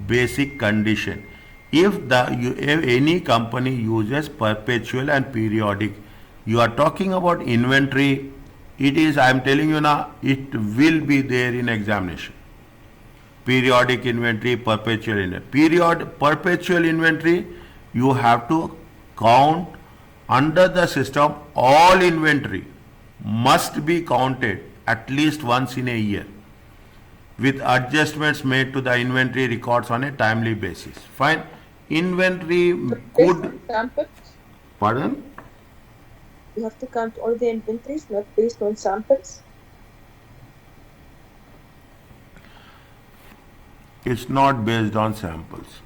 basic condition. If any company uses perpetual and periodic, you are talking about inventory, it is, I am telling you now, it will be there in examination. Periodic inventory, perpetual inventory. Perpetual inventory, you have to count under the system, all inventory must be counted at least once in a year, with adjustments made to the inventory records on a timely basis. Fine. Inventory could... Samples? Pardon? You have to count all the inventories, not based on samples? It's not based on samples.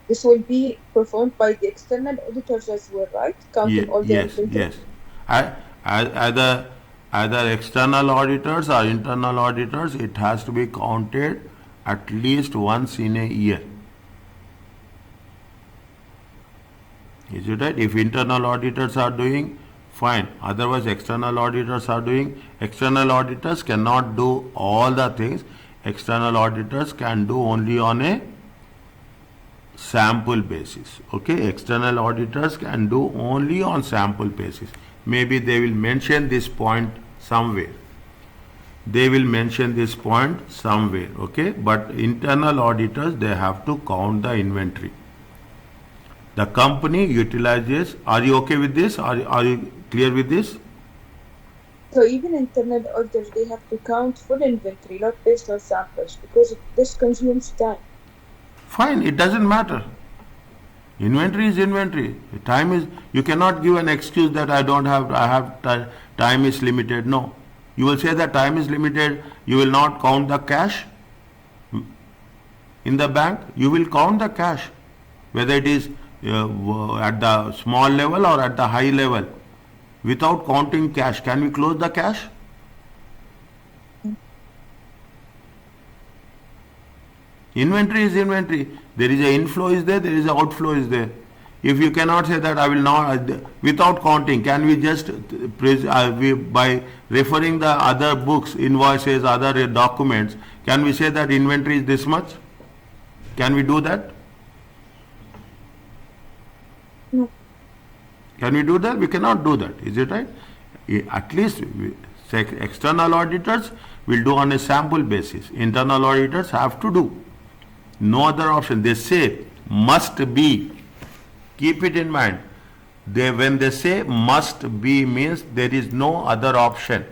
This will be performed by the external auditors as well, right? Counting all the inventories? Yes. Either external auditors or internal auditors, it has to be counted at least once in a year. Is it right? If internal auditors are doing, fine. Otherwise, external auditors are doing. External auditors cannot do all the things. External auditors can do only on a sample basis. Okay, external auditors can do only on sample basis. Maybe they will mention this point somewhere. They will mention this point somewhere, okay? But internal auditors, they have to count the inventory. The company utilizes, are you okay with this? Are you clear with this? So even internal auditors, they have to count full inventory, not based on samples, because this consumes time. Fine, it doesn't matter. Inventory is inventory. Time is, you cannot give an excuse that time is limited. No. You will say that time is limited, you will not count the cash in the bank. You will count the cash, whether it is at the small level or at the high level. Without counting cash, can we close the cash? Inventory is inventory. There is a inflow is there, there is a outflow is there. If you cannot say that I will not, without counting, can we just, by referring the other books, invoices, other documents, can we say that inventory is this much? Can we do that? No. Can we do that? We cannot do that. Is it right? At least external auditors will do on a sample basis. Internal auditors have to do. No other option. They say must be. Keep it in mind. When they say must be means there is no other option.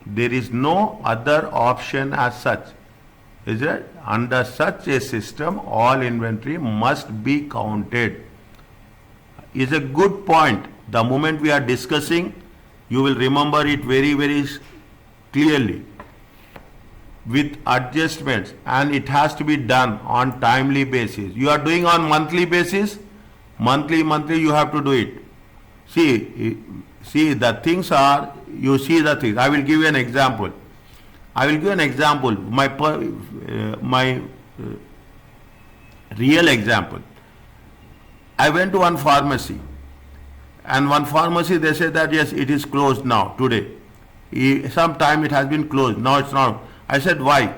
There is no other option as such. Is it? Under such a system, all inventory must be counted. Is a good point. The moment we are discussing, you will remember it very, very clearly. With adjustments, and it has to be done on timely basis. You are doing on monthly basis, monthly you have to do it. See the things are, you see the things. I will give you an example. My real example. I went to one pharmacy, and one pharmacy they said that yes, it is closed now today. Sometime it has been closed. Now it's not. I said, why?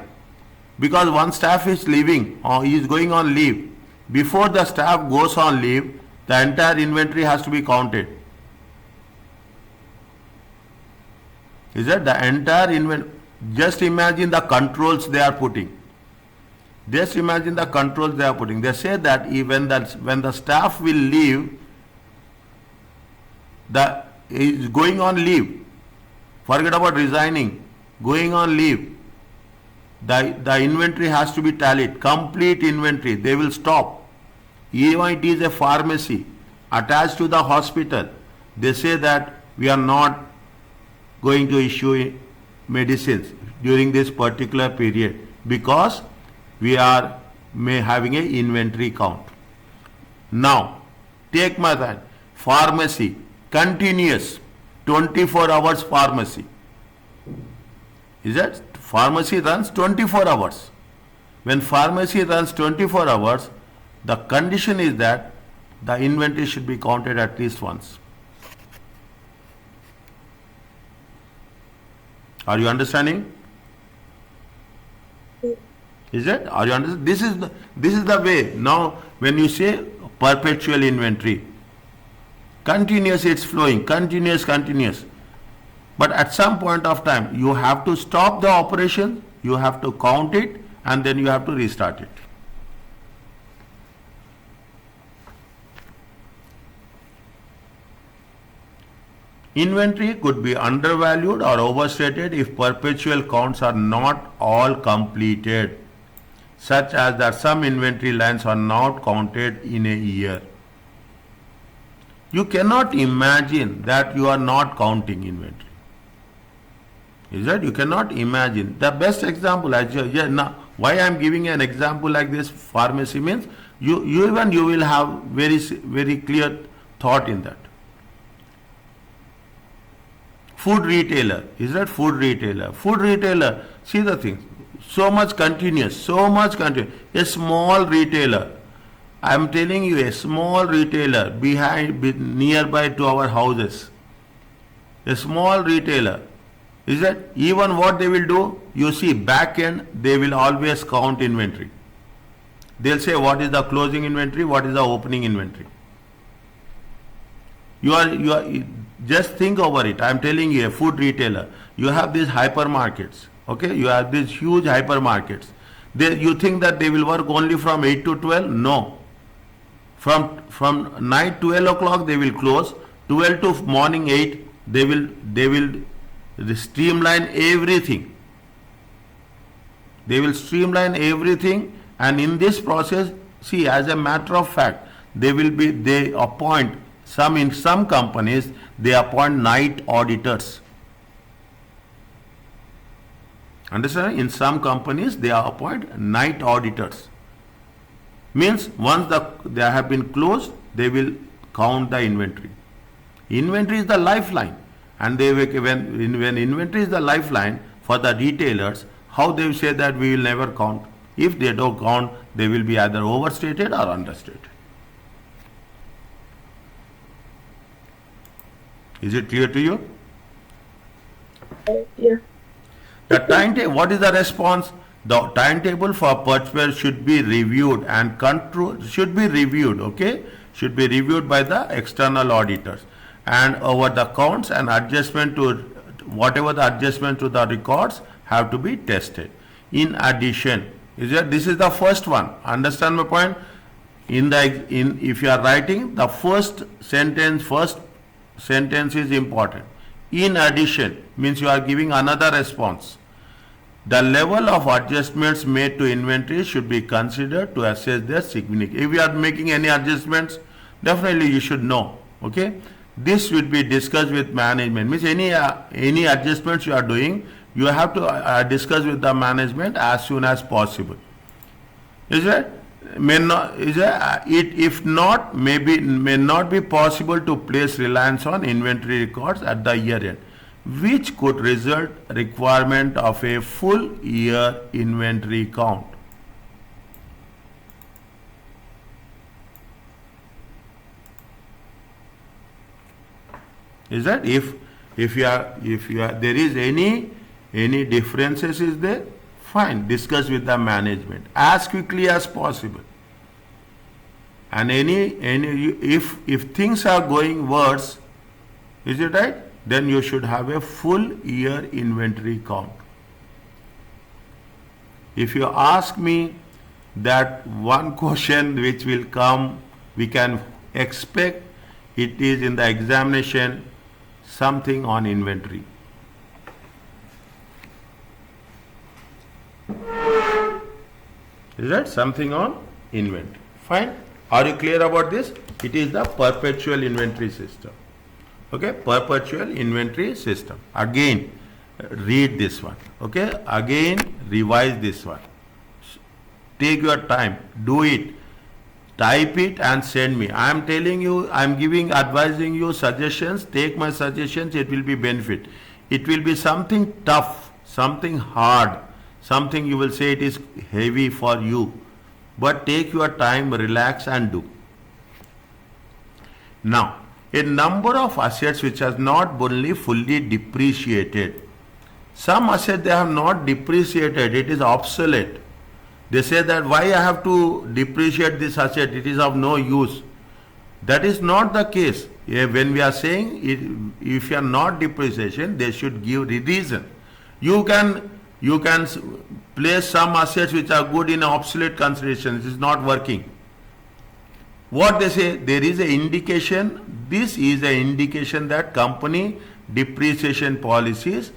Because one staff is leaving or he is going on leave. Before the staff goes on leave, the entire inventory has to be counted. Is that the entire inventory? Just imagine the controls they are putting. Just imagine the controls they are putting. They say that when the staff will leave, is going on leave. Forget about resigning. Going on leave. The inventory has to be tallied, complete inventory. They will stop. Even it is a pharmacy attached to the hospital. They say that we are not going to issue medicines during this particular period because we are having an inventory count. Now, take my time. Pharmacy, continuous, 24 hours pharmacy. Is that? Pharmacy runs 24 hours. When pharmacy runs 24 hours, the condition is that the inventory should be counted at least once. Are you understanding? Is it? Are you understanding? This is the way. Now, when you say perpetual inventory, continuous, it's flowing, continuous. But at some point of time, you have to stop the operation, you have to count it, and then you have to restart it. Inventory could be undervalued or overstated if perpetual counts are not all completed, such as that some inventory lines are not counted in a year. You cannot imagine that you are not counting inventory. Is that? You cannot imagine. The best example, now, why I am giving an example like this, pharmacy means, you will have very, very clear thought in that. Food retailer, is that food retailer? Food retailer, see the thing, so much continuous. A small retailer, I am telling you, a small retailer nearby to our houses, a small retailer, is that even what they will do, you see back end, they will always count inventory. They'll say what is the closing inventory, what is the opening inventory. You are just think over it. I am telling you, a food retailer, you have these hypermarkets, okay? You have these huge hypermarkets. You think that they will work only from 8 to 12? No. From night 12 o'clock they will close. 12 to morning 8 they will streamline everything. They will streamline everything, and in this process, see, as a matter of fact, they appoint in some companies they appoint night auditors. Understand? In some companies they appoint night auditors. Means once they have been closed, they will count the inventory. Inventory is the lifeline, and when inventory is the lifeline for the retailers, how they say that we will never count? If they don't count, they will be either overstated or understated. Is it clear to you? Yeah. The timetable. What is the response? The timetable for purchase should be reviewed and control should be reviewed. Okay, should be reviewed by the external auditors, and over the counts and adjustment to whatever the adjustment to the records have to be tested. In addition, this is the first one. Understand my point? If you are writing the first sentence is important. In addition means you are giving another response. The level of adjustments made to inventory should be considered to assess their significance. If you are making any adjustments, definitely you should know. Okay, this should be discussed with management. Means any adjustments you are doing, you have to discuss with the management as soon as possible. Is it? If not, may not be possible to place reliance on inventory records at the year end, which could result requirement of a full year inventory count. Is that if you are there is any differences is there, fine, discuss with the management as quickly as possible. And if things are going worse, is it right? Then you should have a full year inventory count. If you ask me that one question which will come, we can expect it is in the examination, something on inventory. Is that something on inventory? Fine. Are you clear about this? It is the perpetual inventory system. Okay, perpetual inventory system. Again, read this one. Okay, again, revise this one. Take your time, do it, type it and send me. I am telling you, I am advising you suggestions. Take my suggestions, it will be benefit. It will be something tough, something hard, something you will say it is heavy for you. But take your time, relax and do. Now, a number of assets which has not only fully depreciated. Some assets they have not depreciated, it is obsolete. They say that why I have to depreciate this asset, it is of no use. That is not the case. When we are saying if you are not depreciation, they should give the reason. You can place some assets which are good in obsolete consideration. It is not working. What they say, there is an indication, this is an indication that company depreciation policies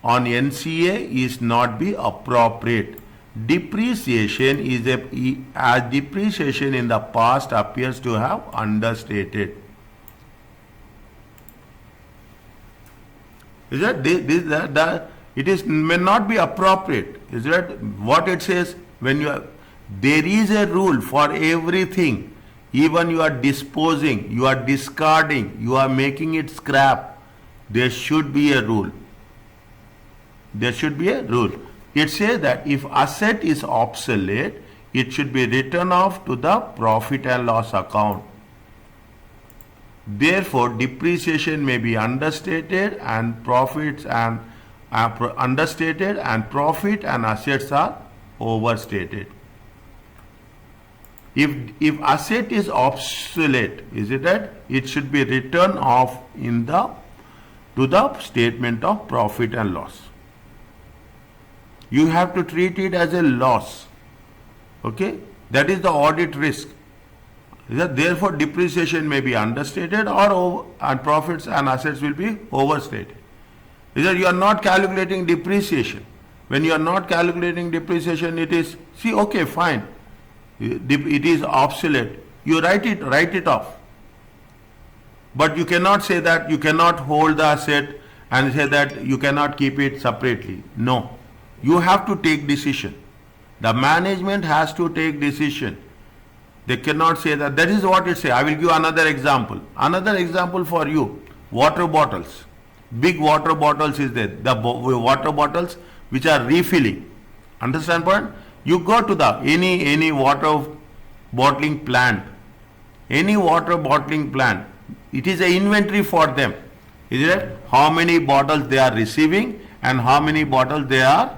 on NCA is not be appropriate. Depreciation depreciation in the past appears to have understated. Is that it may not be appropriate. Is that what it says? There is a rule for everything. Even you are disposing, you are discarding, you are making it scrap. There should be a rule. There should be a rule. It says that if asset is obsolete, it should be written off to the profit and loss account. Therefore, depreciation may be understated and profit and assets are overstated. If asset is obsolete, is it right? It should be written off in the to the statement of profit and loss. You have to treat it as a loss. Okay, that is the audit risk. Therefore, depreciation may be understated and profits and assets will be overstated. You are not calculating depreciation. When you are not calculating depreciation, it is, see, okay, fine. It is obsolete. You write it off. But you cannot say that you cannot hold the asset and say that you cannot keep it separately. No. You have to take decision. The management has to take decision. They cannot say that. That is what it says. I will give another example. Another example for you. Water bottles. Big water bottles is there. The water bottles which are refilling. Understand point? You go to the any water bottling plant. Any water bottling plant. It is an inventory for them. Is it? How many bottles they are receiving and how many bottles they are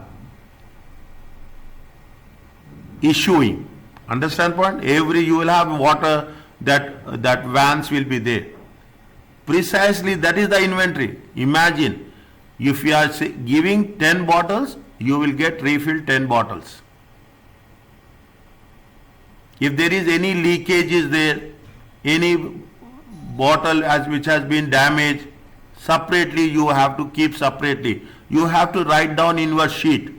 issuing. Understand point? You will have water that vans will be there. Precisely that is the inventory. Imagine if you are giving 10 bottles, you will get refilled 10 bottles. If there is any leakage is there, any bottle which has been damaged, separately you have to keep separately. You have to write down in your sheet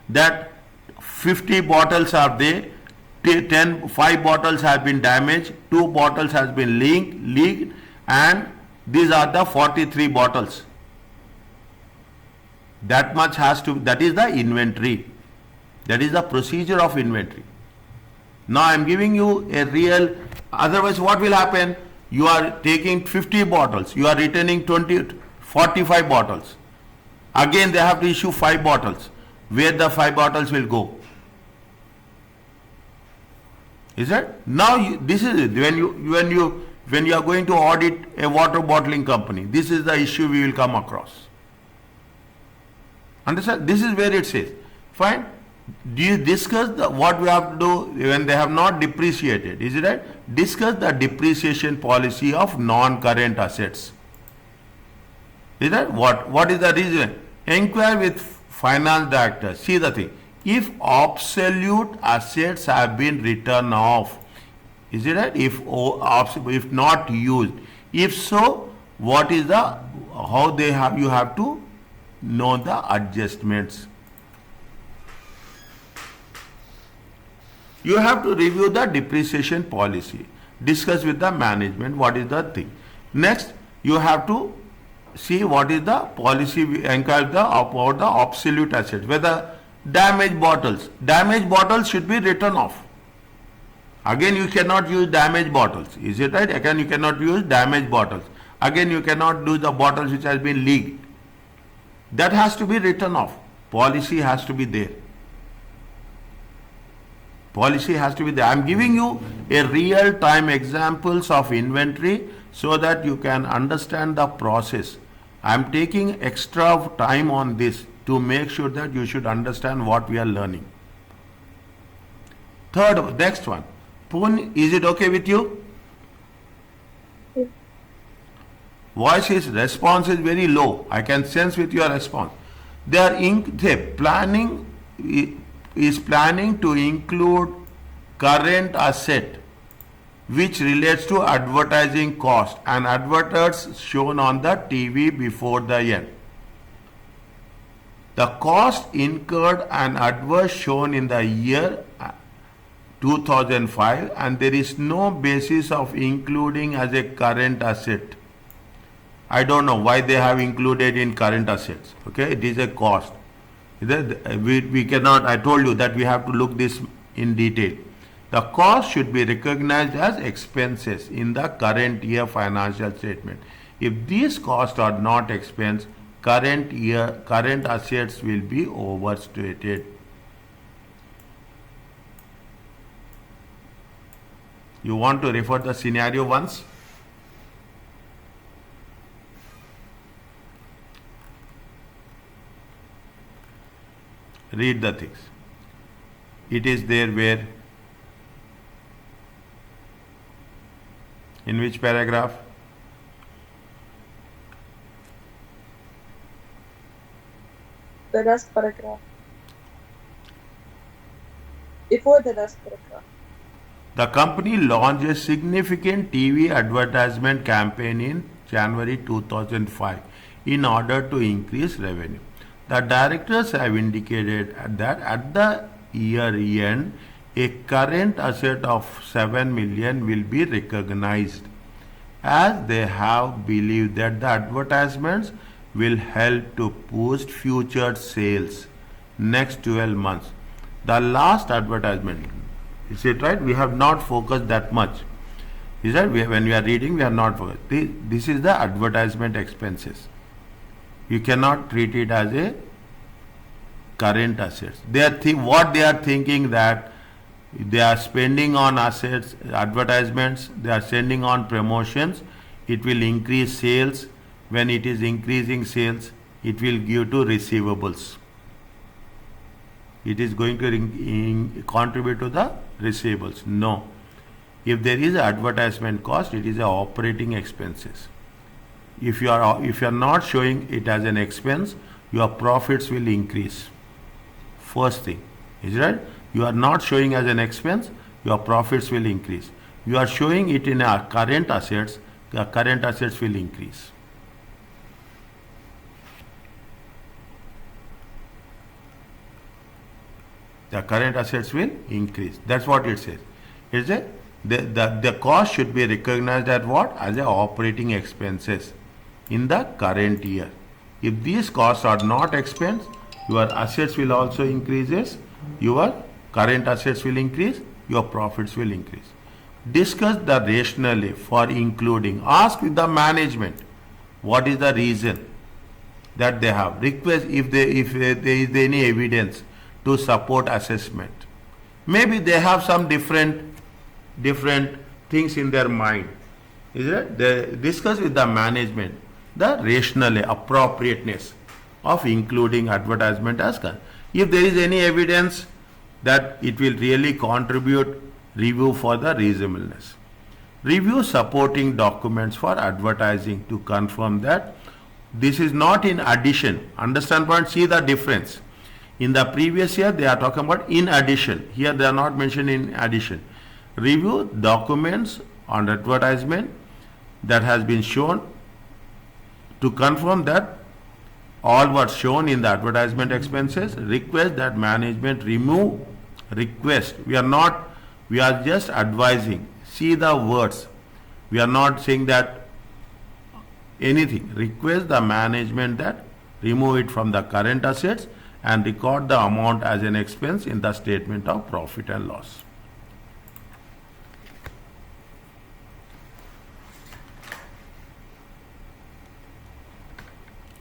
that 50 bottles are there, 5 bottles have been damaged, 2 bottles has been leaked, and these are the 43 bottles. That much has to, that is the inventory. That is the procedure of inventory. Now I am giving you a real, otherwise what will happen? You are taking 50 bottles, you are returning 45 bottles. Again they have to issue 5 bottles. Where the 5 bottles will go? Is it? Now this is it. When you are going to audit a water bottling company, this is the issue we will come across. Understand? This is where it says. Fine. Do you discuss what we have to do when they have not depreciated? Is it right? Discuss the depreciation policy of non-current assets. Is that what is the reason? Inquire with finance director. See the thing. If obsolete assets have been written off, is it right? If not used, if so, what is how they have? You have to know the adjustments. You have to review the depreciation policy. Discuss with the management what is the thing. Next, you have to see what is the policy about the obsolete assets. Whether damaged bottles should be written off. Again, you cannot use damaged bottles. Is it right? Again, you cannot use damaged bottles. Again, you cannot do the bottles which has been leaked. That has to be written off. Policy has to be there. Policy has to be there. I am giving you a real-time examples of inventory so that you can understand the process. I am taking extra time on this to make sure that you should understand what we are learning. Third, next one. Poon, is it okay with you? Yes. Response is very low. I can sense with your response. Planning to include current asset which relates to advertising cost and adverts shown on the TV before the end. The cost incurred and adverts shown in the year 2005 and there is no basis of including as a current asset. I don't know why they have included in current assets. Okay, it is a cost. We cannot, I told you that we have to look this in detail. The cost should be recognized as expenses in the current year financial statement. If these costs are not expense, current assets will be overstated. You want to refer the scenario once? Read the things. It is there where In which paragraph? The last paragraph. Before the last paragraph. The company launched a significant TV advertisement campaign in January 2005 in order to increase revenue. The directors have indicated that at the year end, a current asset of 7 million will be recognized, as they have believed that the advertisements will help to boost future sales next 12 months. The last advertisement, is it right? We have not focused that much. Is that when we are reading, we are not focused. This is the advertisement expenses. You cannot treat it as a current assets. What they are thinking that they are spending on assets, advertisements, they are sending on promotions, it will increase sales. When it is increasing sales, it will give to receivables. It is going to contribute to the receivables. No. If there is advertisement cost, it is a operating expenses. If you are not showing it as an expense, your profits will increase. First thing, is right? You are not showing as an expense, your profits will increase. You are showing it in our current assets, your current assets will increase. The current assets will increase. That's what it says. Is it? The cost should be recognized as what? As a operating expenses in the current year. If these costs are not expense, your assets will also increases, your current assets will increase, your profits will increase. Discuss the rationale for including. Ask with the management what is the reason that they have. Request if there is any evidence to support assessment. Maybe they have some different things in their mind. Is it? They discuss with the management the rationale, appropriateness of including advertisement as con. If there is any evidence that it will really contribute, review for the reasonableness. Review supporting documents for advertising to confirm that this is not in addition. Understand point? See the difference. In the previous year, they are talking about in addition. Here, they are not mentioned in addition. Review documents on advertisement that has been shown to confirm that all what's shown in the advertisement expenses. Request that management remove. Request. We are just advising. See the words. We are not saying that anything. Request the management that remove it from the current assets and record the amount as an expense in the statement of profit and loss.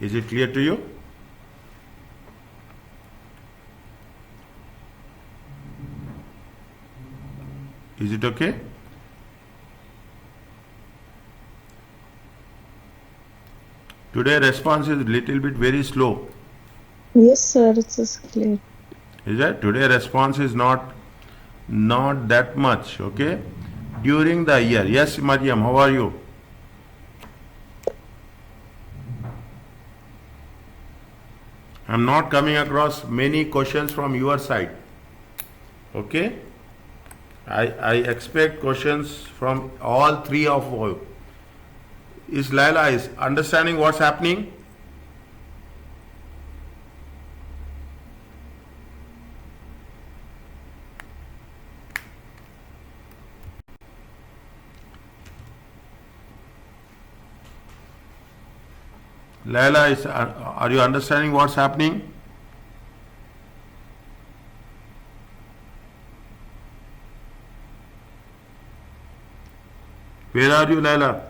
Is it clear to you? Is it okay? Today response is little bit very slow. Yes, sir, it is clear. Is that? Today response is not that much, okay? During the year. Yes, Mariam, how are you? I'm not coming across many questions from your side. Okay? I expect questions from all three of you. Is Laila is understanding what's happening? Laila, are you understanding what's happening? Where are you, Laila?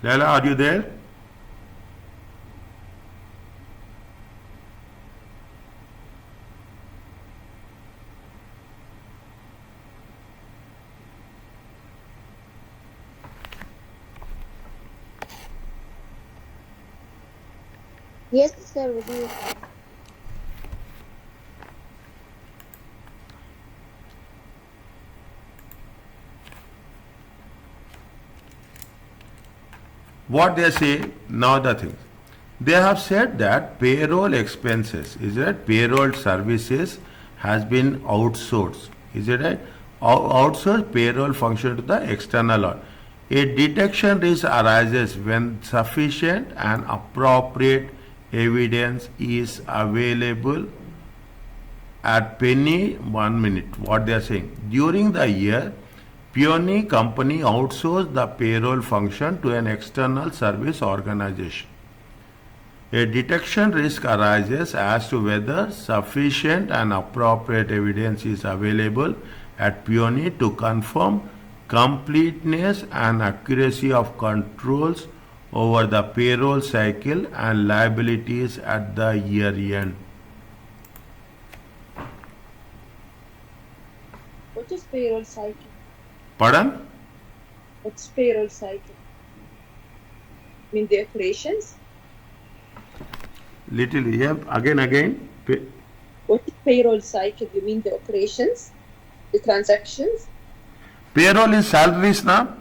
Laila, are you there? Yes, sir, with you. What they say now the thing. They have said that payroll expenses, is it right? Payroll services has been outsourced, is it right? Outsourced payroll function to the external one. A detection risk arises when sufficient and appropriate evidence is available at Penny 1 minute. What they are saying, during the year, Peony company outsourced the payroll function to an external service organization. A detection risk arises as to whether sufficient and appropriate evidence is available at Peony to confirm completeness and accuracy of controls over the payroll cycle and liabilities at the year end. What is payroll cycle? Pardon? What's payroll cycle? The operations? Little, yeah, again. What is payroll cycle? You mean the operations? The transactions? Payroll is salaries now.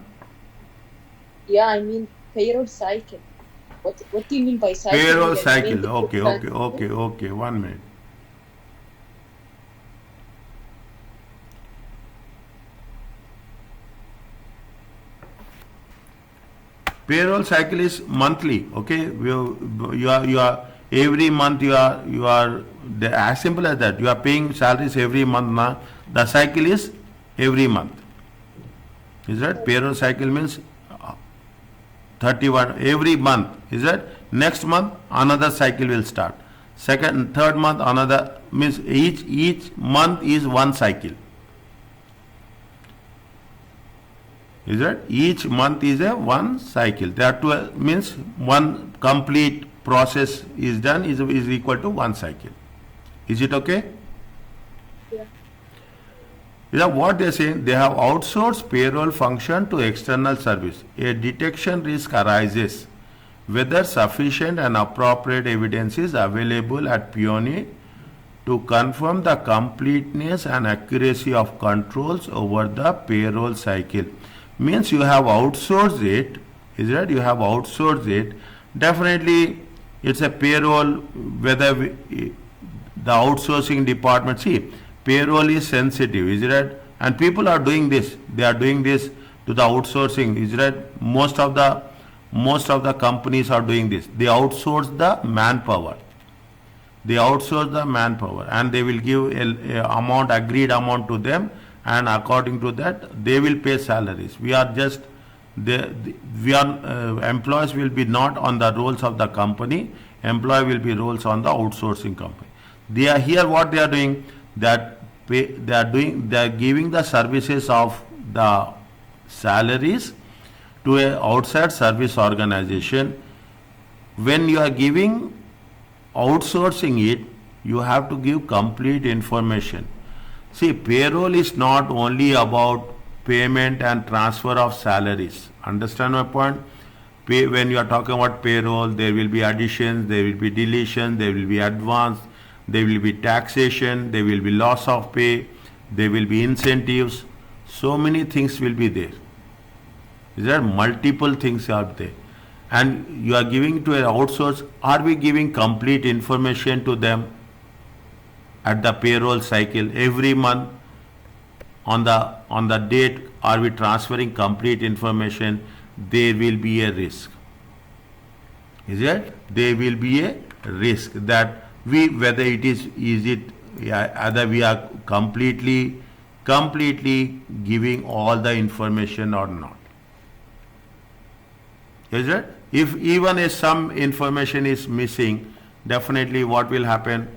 Yeah, I mean payroll cycle. What do you mean by cycle? Payroll You cycle. mean the Okay. 1 minute. Payroll cycle is monthly. Okay, you are every month you are as simple as that. You are paying salaries every month now. The cycle is every month. Is that payroll cycle means 31 every month? Is that next month another cycle will start? Second, third month another, means each month is one cycle. Is that each month is a one cycle? That means one complete process is done is equal to one cycle. Is it okay? Yeah. You know what they are saying? They have outsourced payroll function to external service. A detection risk arises whether sufficient and appropriate evidence is available at Peony to confirm the completeness and accuracy of controls over the payroll cycle. Means you have outsourced it, is that you have outsourced it. Definitely it's a payroll, whether the outsourcing department, see, payroll is sensitive, is that, and people are doing this, they are doing this to the outsourcing, is that most of the companies are doing this. They outsource the manpower. And they will give a agreed amount to them, and according to that they will pay salaries. Employees will be not on the rolls of the company, employee will be roles on the outsourcing company. They are here, what they are doing, they are giving the services of the salaries to a outside service organization. When you are giving outsourcing it, you have to give complete information. See, payroll is not only about payment and transfer of salaries. Understand my point? When you are talking about payroll, there will be additions, there will be deletions, there will be advance, there will be taxation, there will be loss of pay, there will be incentives. So many things will be there. There are multiple things out there. And you are giving to an outsource. Are we giving complete information to them at the payroll cycle every month? On the date, are we transferring complete information? There will be a risk. Is it? There will be a risk that whether either we are completely giving all the information or not. Is it? If even some information is missing, definitely what will happen?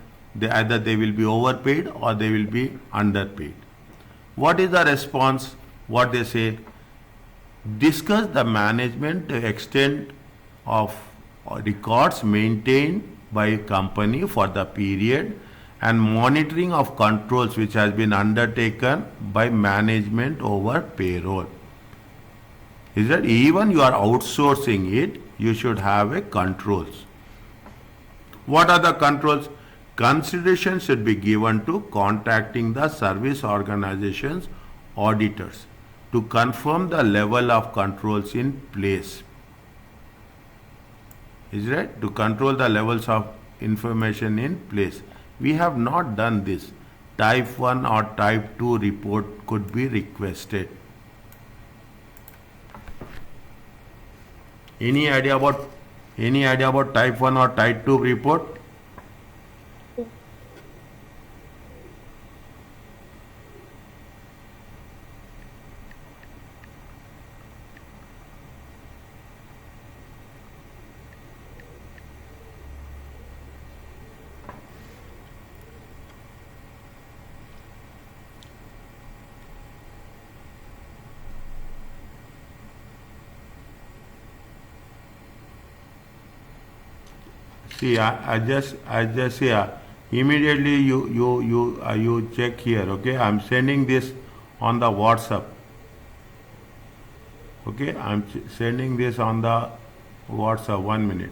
Either they will be overpaid or they will be underpaid. What is the response? What they say? Discuss the management extent of records maintained by a company for the period and monitoring of controls which has been undertaken by management over payroll. Is that even you are outsourcing it, you should have a controls. What are the controls? Consideration should be given to contacting the service organization's auditors to confirm the level of controls in place. Is right? To control the levels of information in place. We have not done this. Type 1 or type 2 report could be requested. Any idea about type 1 or type 2 report? See, I just here immediately you check here. Okay, I'm sending this on the WhatsApp. Okay, I'm sending this on the WhatsApp. 1 minute.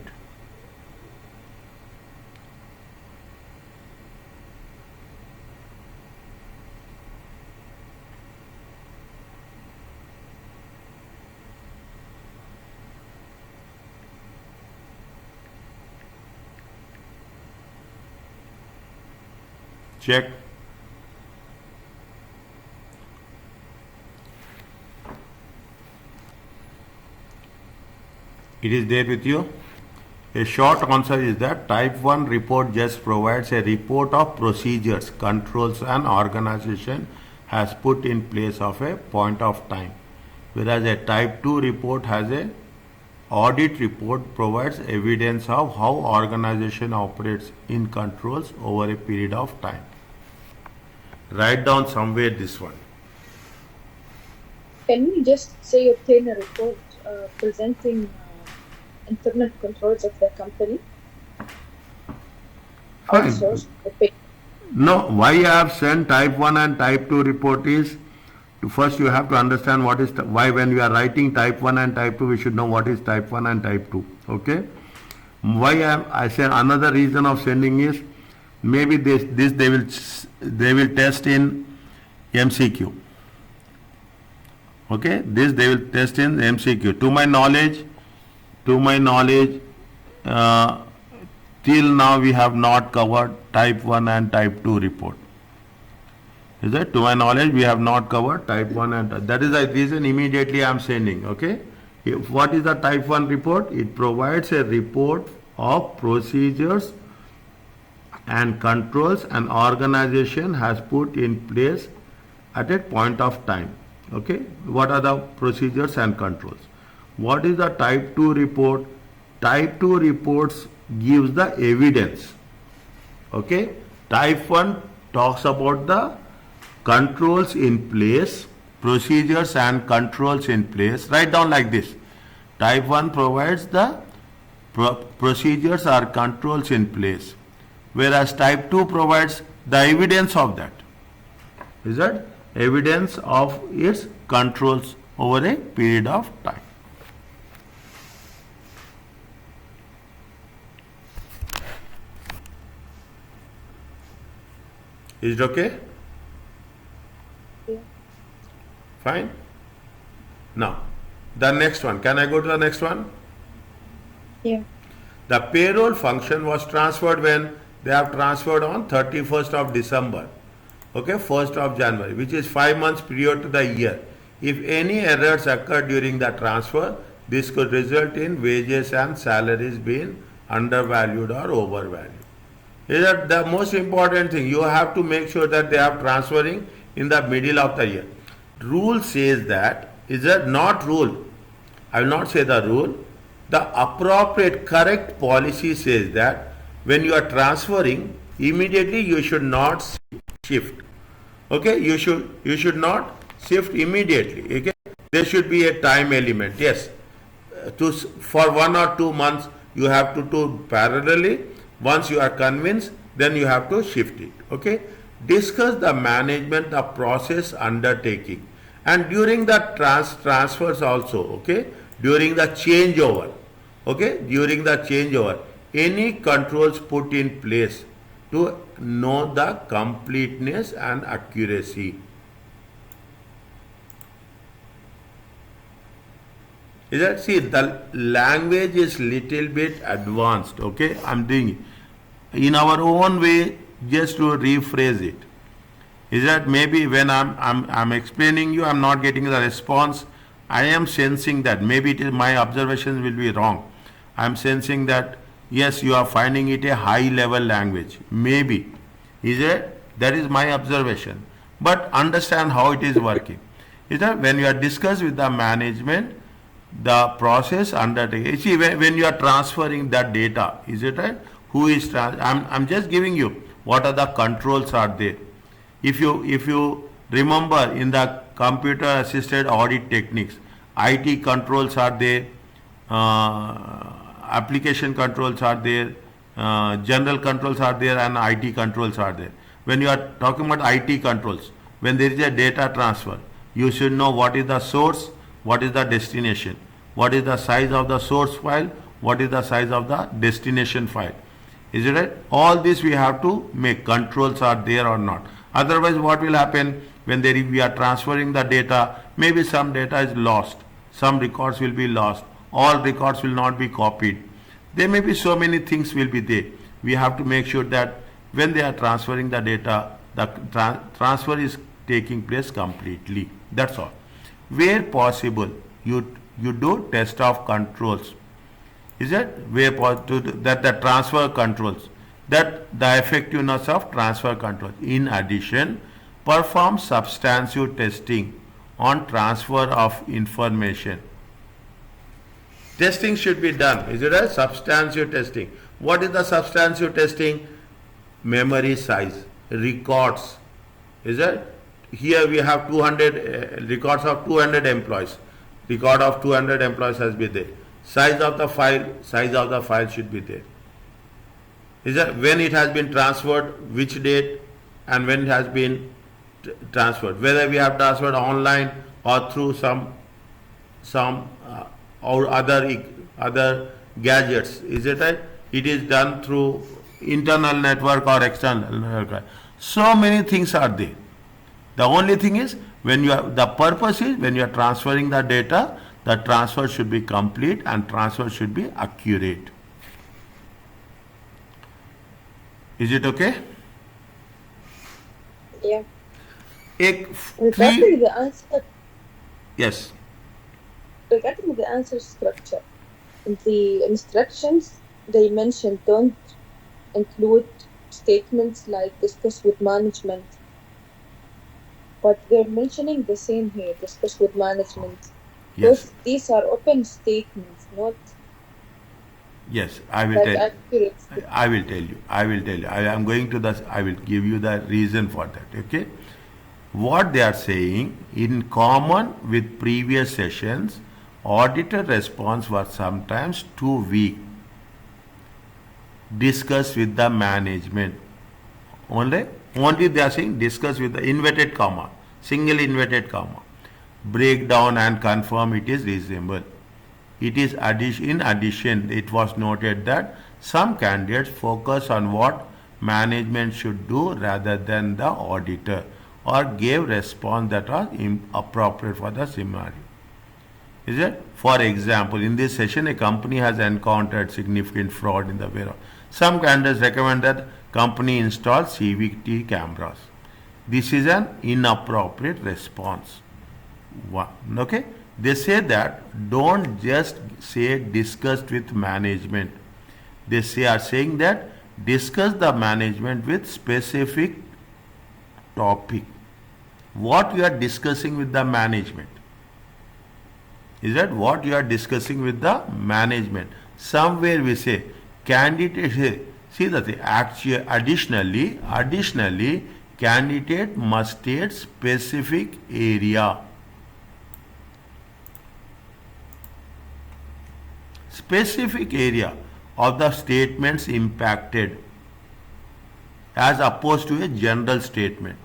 Check. It is there with you. A short answer is that type 1 report just provides a report of procedures, controls an organization has put in place of a point of time. Whereas a type 2 report has a audit report provides evidence of how organization operates in controls over a period of time. Write down somewhere this one. Can we just say obtain a report presenting internal controls of the company? Fine. Outsourced. No, why I have sent type 1 and type 2 report is first you have to understand what is why when we are writing type 1 and type 2 we should know what is type 1 and type 2. Okay. Why I say another reason of sending is maybe this they will test in MCQ. Okay, this they will test in MCQ. To my knowledge, till now we have not covered type 1 and type 2 report. Is it? To my knowledge, we have not covered type 1 and that is the reason immediately I am sending. Okay. What is the type 1 report? It provides a report of procedures and controls an organization has put in place at a point of time. Okay. What are the procedures and controls? What is the type 2 report? Type 2 reports gives the evidence. Okay. Type 1 talks about the controls in place, procedures and controls in place. Write down like this. Type 1 provides the procedures or controls in place, whereas type 2 provides the evidence of that. Is that evidence of its controls over a period of time. Is it okay? Yeah. Fine. Now, the next one. Can I go to the next one? Yeah. The payroll function was transferred when they have transferred on 31st of December. Okay, 1st of January, which is 5 months period to the year. If any errors occur during the transfer, this could result in wages and salaries being undervalued or overvalued. Is that the most important thing? You have to make sure that they are transferring in the middle of the year. Rule says that, is that not rule? I will not say the rule. The appropriate correct policy says that when you are transferring, immediately you should not shift. Okay, you should not shift immediately. Okay, there should be a time element. Yes, for 1 or 2 months you have to do parallelly. Once you are convinced, then you have to shift it. Okay, discuss the management of process undertaking and during the transfers also. Okay, during the changeover. Okay, during the changeover, any controls put in place to know the completeness and accuracy. Is that, see, the language is little bit advanced, okay? I'm doing it in our own way just to rephrase it. Is that maybe when I'm explaining you, I'm not getting the response. I am sensing that maybe it is my observations will be wrong. I'm sensing that yes, you are finding it a high level language. Maybe. Is it? That is my observation. But understand how it is working. Is that when you are discussed with the management, the process undertaken. See, when you are transferring that data, is it right? Who is I'm just giving you what are the controls are there. If you remember in the computer assisted audit techniques, IT controls are there, application controls are there, general controls are there, and IT controls are there. When you are talking about IT controls, when there is a data transfer, you should know what is the source, what is the destination, what is the size of the source file, what is the size of the destination file. Is it right? All this we have to make controls are there or not. Otherwise, what will happen when we are transferring the data? Maybe some data is lost, some records will be lost, all records will not be copied. There may be so many things will be there. We have to make sure that when they are transferring the data, the transfer is taking place completely. That's all. Where possible, you do test of controls. Is it? Where possible that the transfer controls, that the effectiveness of transfer controls. In addition, perform substantive testing on transfer of information. Testing should be done. Is it a substantive testing? What is the substantive testing? Memory size, records. Is it? Here we have 200 records of 200 employees. Record of 200 employees has been there. Size of the file should be there. Is that when it has been transferred, which date, and when it has been transferred. Whether we have transferred online or through some or other gadgets. Is it right? It is done through internal network or external network. So many things are there. The only thing is the purpose is when you are transferring the data, the transfer should be complete and transfer should be accurate. Is it okay? Yeah. Regarding the answer. Yes. Regarding the answer structure, the instructions they mentioned don't include statements like discuss with management, but they're mentioning the same here, discuss with management. Yes. These are open statements, not. Yes, I will tell you. I will tell you. I am going to I will give you the reason for that. Okay. What they are saying, in common with previous sessions, auditor response was sometimes too weak. Discuss with the management. Only they are saying discuss with the inverted comma, single inverted comma. Break down and confirm it is reasonable. It is in addition, it was noted that some candidates focus on what management should do rather than the auditor, or gave response that was inappropriate for the scenario. Is it? For example, in this session, a company has encountered significant fraud in the warehouse. Some candidates recommend that company install CVT cameras. This is an inappropriate response. Okay? They say that don't just say discussed with management. They are saying that discuss the management with specific topic. What you are discussing with the management? Is that what you are discussing with the management? Somewhere we say candidate. See that actually additionally candidate must state specific area. Specific area of the statements impacted as opposed to a general statement.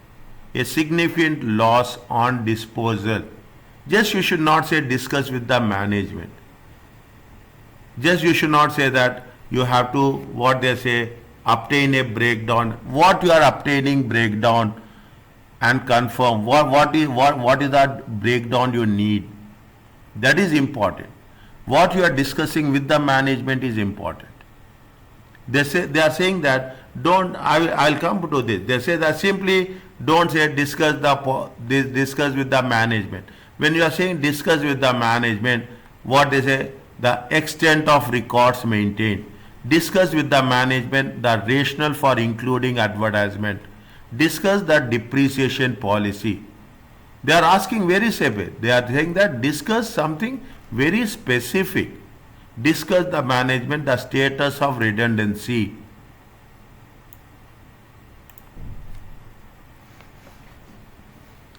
A significant loss on disposal. Just you should not say discuss with the management. Just you should not say that you have to, what they say, obtain a breakdown. What you are obtaining breakdown and confirm what is that breakdown you need. That is important. What you are discussing with the management is important. They are saying that don't. I'll come to this. They say that simply don't say discuss with the management. When you are saying discuss with the management, what they say, the extent of records maintained. Discuss with the management the rationale for including advertisement. Discuss the depreciation policy. They are asking very simple. They are saying that discuss something very specific. Discuss the management, the status of redundancy.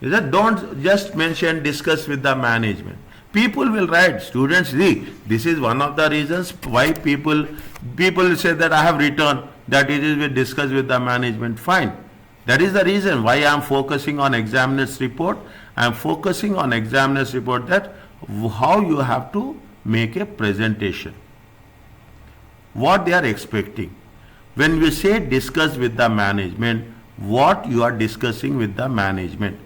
Is that don't just mention discuss with the management. People will write, students, see, this is one of the reasons why people say that I have written that it is discussed with the management. Fine. That is the reason why I am focusing on examiner's report. I am focusing on examiner's report, that how you have to make a presentation. What they are expecting. When we say discuss with the management, what you are discussing with the management.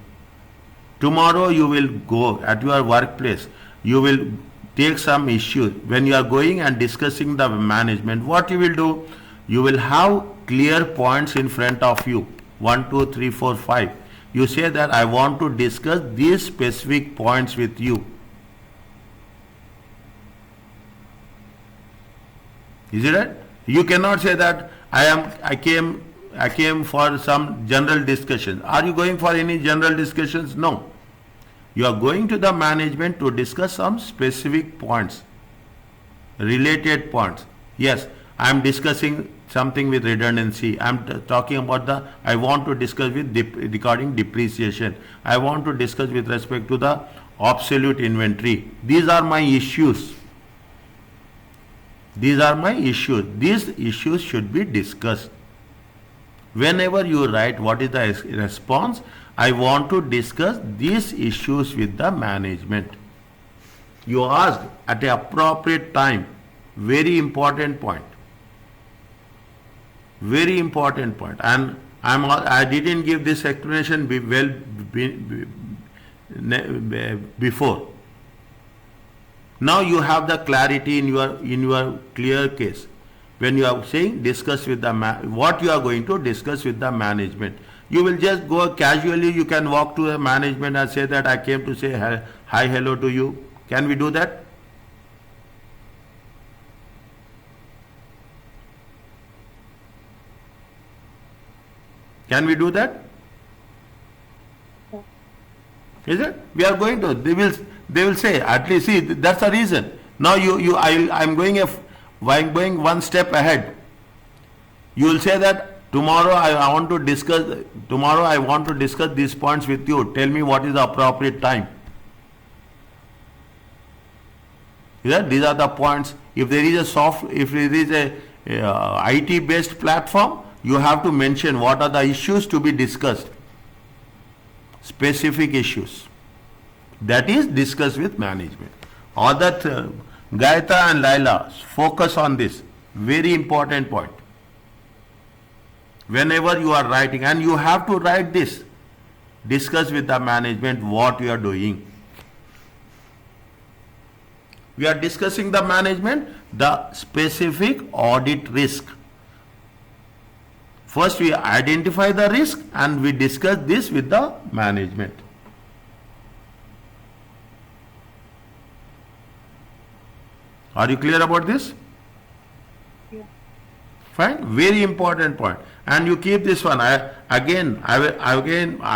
Tomorrow you will go at your workplace, you will take some issue. When you are going and discussing the management, what you will do? You will have clear points in front of you. 1, 2, 3, 4, 5. You say that I want to discuss these specific points with you. Is it right? You cannot say that I came for some general discussion. Are you going for any general discussions? No. You are going to the management to discuss some specific points, related points. Yes, I am discussing something with redundancy. I am talking about I want to discuss with regarding depreciation. I want to discuss with respect to the obsolete inventory. These are my issues. These are my issues. These issues should be discussed. Whenever you write what is the response, I want to discuss these issues with the management. You ask at the appropriate time. Very important point. Very important point. And I didn't give this explanation before. Now you have the clarity in your clear case. When you are saying discuss with the what you are going to discuss with the management. You will just go casually, you can walk to the management and say that I came to say hi, hello to you. Can we do that? Can we do that? Is it? We are going to. They will say, at least, see, that's the reason. Now I'm going one step ahead. You will say that tomorrow I want to discuss these points with you. Tell me what is the appropriate time. Yeah, these are the points. If there is a IT based platform, you have to mention what are the issues to be discussed. Specific issues. That is discussed with management. Audit, Gayatri and Laila, focus on this. Very important point. Whenever you are writing, and you have to write this, discuss with the management what you are doing. We are discussing the management, the specific audit risk. First we identify the risk and we discuss this with the management. Are you clear about this? Yeah. Fine. Very important point. And you keep this one. I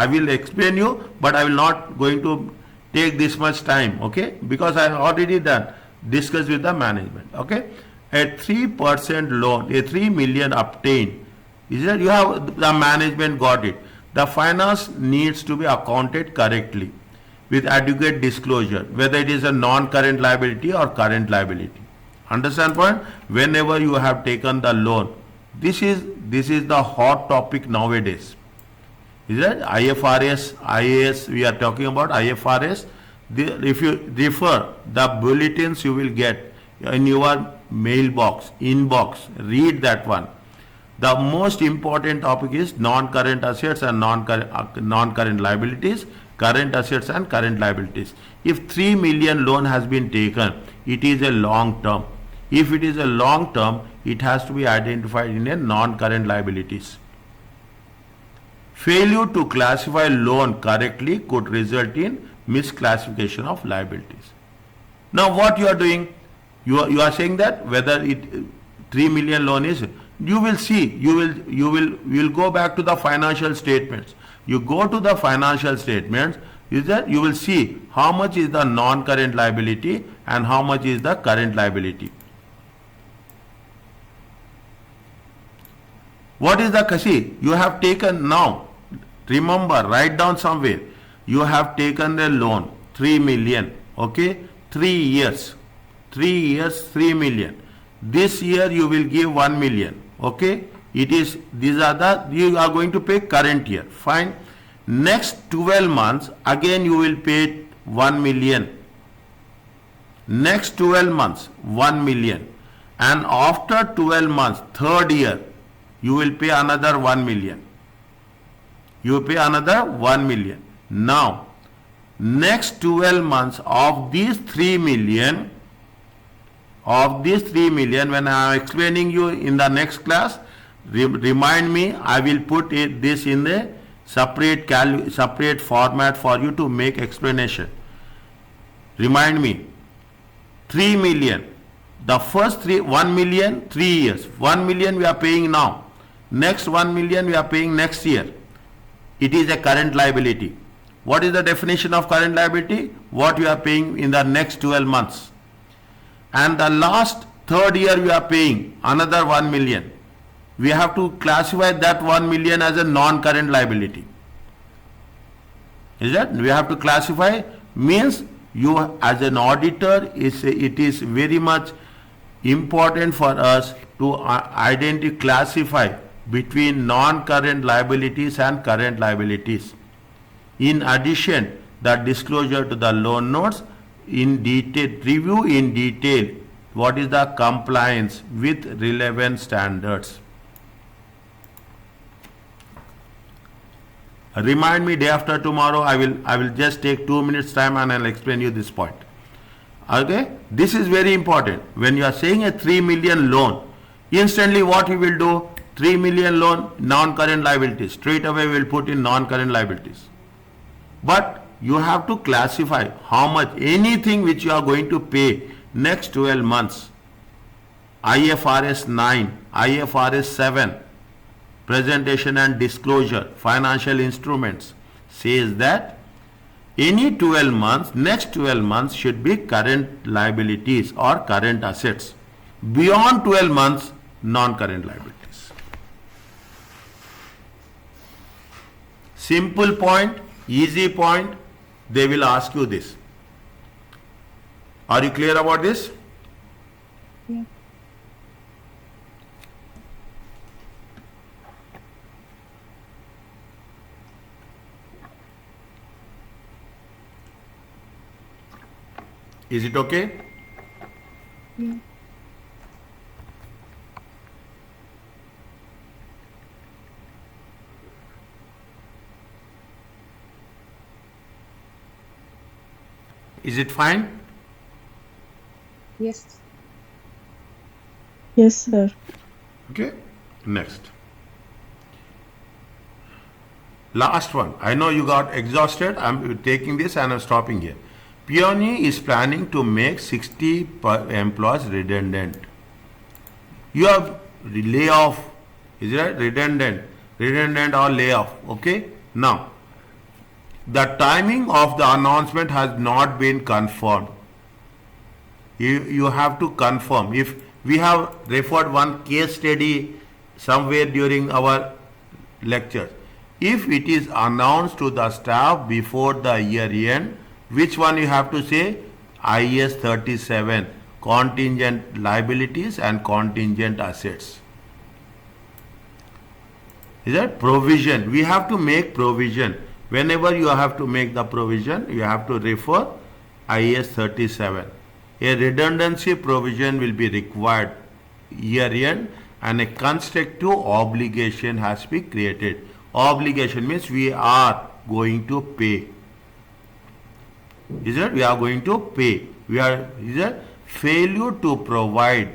will explain you, but I will not going to take this much time. Okay? Because I have already done discuss with the management. Okay? A 3% loan, a 3 million obtained. Is that you have the management got it. The finance needs to be accounted correctly with adequate disclosure, whether it is a non-current liability or current liability. Understand point? Whenever you have taken the loan, this is the hot topic nowadays. Is that IFRS, IAS? We are talking about IFRS. If you refer the bulletins, you will get in your mailbox, inbox, read that one. The most important topic is non-current assets and non-current liabilities, current assets and current liabilities. If 3 million loan has been taken, it is a long term. If it is a long term, it has to be identified in a non-current liabilities. Failure to classify loan correctly could result in misclassification of liabilities. Now what you are doing? You are saying that whether it 3 million loan is, you will see, you will go back to the financial statements. You go to the financial statements, is that you will see how much is the non-current liability and how much is the current liability. What is the kasi? You have taken now, remember, write down somewhere. You have taken a loan, 3 million, okay? 3 years, 3 million. This year you will give 1 million, okay? These are the, you are going to pay current year, fine. Next 12 months, again you will pay 1 million. Next 12 months, 1 million. And after 12 months, third year, you will pay another 1 million. You pay another 1 million. Now, next 12 months of these 3 million, when I am explaining you in the next class, remind me, I will put this in the separate format for you to make explanation. Remind me, 3 million. The first 1 million, 3 years. 1 million we are paying now. Next 1 million we are paying next year. It is a current liability. What is the definition of current liability? What you are paying in the next 12 months. And the last third year we are paying another 1 million. We have to classify that 1 million as a non-current liability. Is that? We have to classify, means you as an auditor, it is very much important for us to classify between non-current liabilities and current liabilities. In addition, the disclosure to the loan notes in detail, review in detail what is the compliance with relevant standards. Remind me day after tomorrow. I will just take 2 minutes time and I'll explain you this point. Okay, this is very important. When you are saying a 3 million loan, instantly what you will do? 3 million loan, non-current liabilities. Straight away we will put in non-current liabilities. But you have to classify how much, anything which you are going to pay next 12 months. IFRS 9, IFRS 7, presentation and disclosure, financial instruments, says that any 12 months, next 12 months should be current liabilities or current assets. Beyond 12 months, non-current liabilities. Simple point, easy point, they will ask you this. Are you clear about this? Yeah. Is it okay? Yeah. Is it fine? Yes. Yes, sir. Okay, next. Last one. I know you got exhausted. I'm taking this and I'm stopping here. Peony is planning to make 60 employees redundant. You have layoff, is it redundant? Redundant or layoff, okay? Now, the timing of the announcement has not been confirmed. You have to confirm. If we have referred one case study somewhere during our lecture, if it is announced to the staff before the year end, which one you have to say? IS 37, contingent liabilities and contingent assets. Is that provision? We have to make provision. Whenever you have to make the provision, you have to refer IS 37. a redundancy provision will be required year end and a constructive obligation has to be created. Obligation means we are going to pay. Is it? We are going to pay. Is it? Failure to provide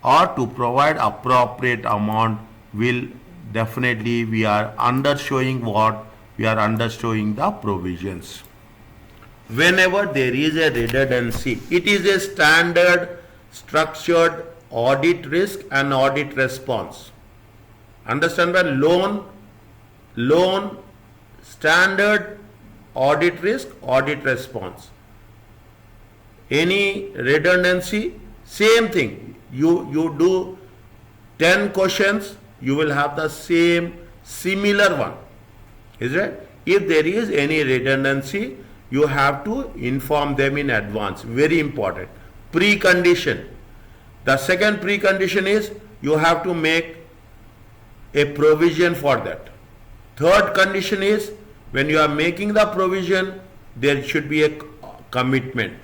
or to provide appropriate amount will definitely we are undershowing what? We are undershowing the provisions. Whenever there is a redundancy, it is a standard structured audit risk and audit response. Understand that loan, standard audit risk, audit response. Any redundancy, same thing. You do 10 questions, you will have the similar one. Is it? If there is any redundancy, you have to inform them in advance. Very important. Precondition. The second precondition is you have to make a provision for that. Third condition is when you are making the provision, there should be a commitment.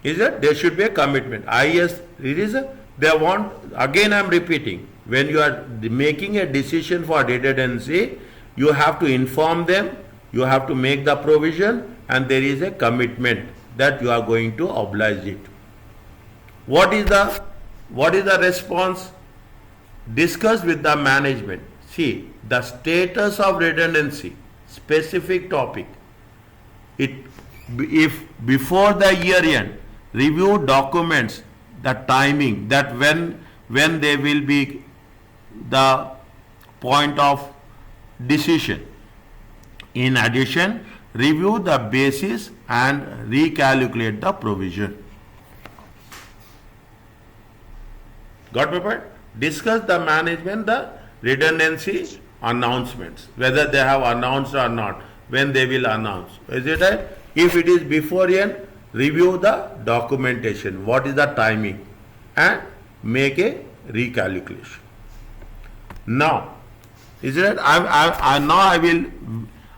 Is it? There should be a commitment. They want, again I am repeating, when you are making a decision for redundancy, you have to inform them, you have to make the provision, and there is a commitment that you are going to oblige it. What is the response? Discuss with the management. See, the status of redundancy, specific topic. If before the year end, review documents, the timing, that when they will be the point of decision. In addition, review the basis and recalculate the provision. Got my point? Discuss the management, the redundancy announcements, whether they have announced or not, when they will announce. Is it right? If it is before end, review the documentation, what is the timing, and make a recalculation. Now, is it right?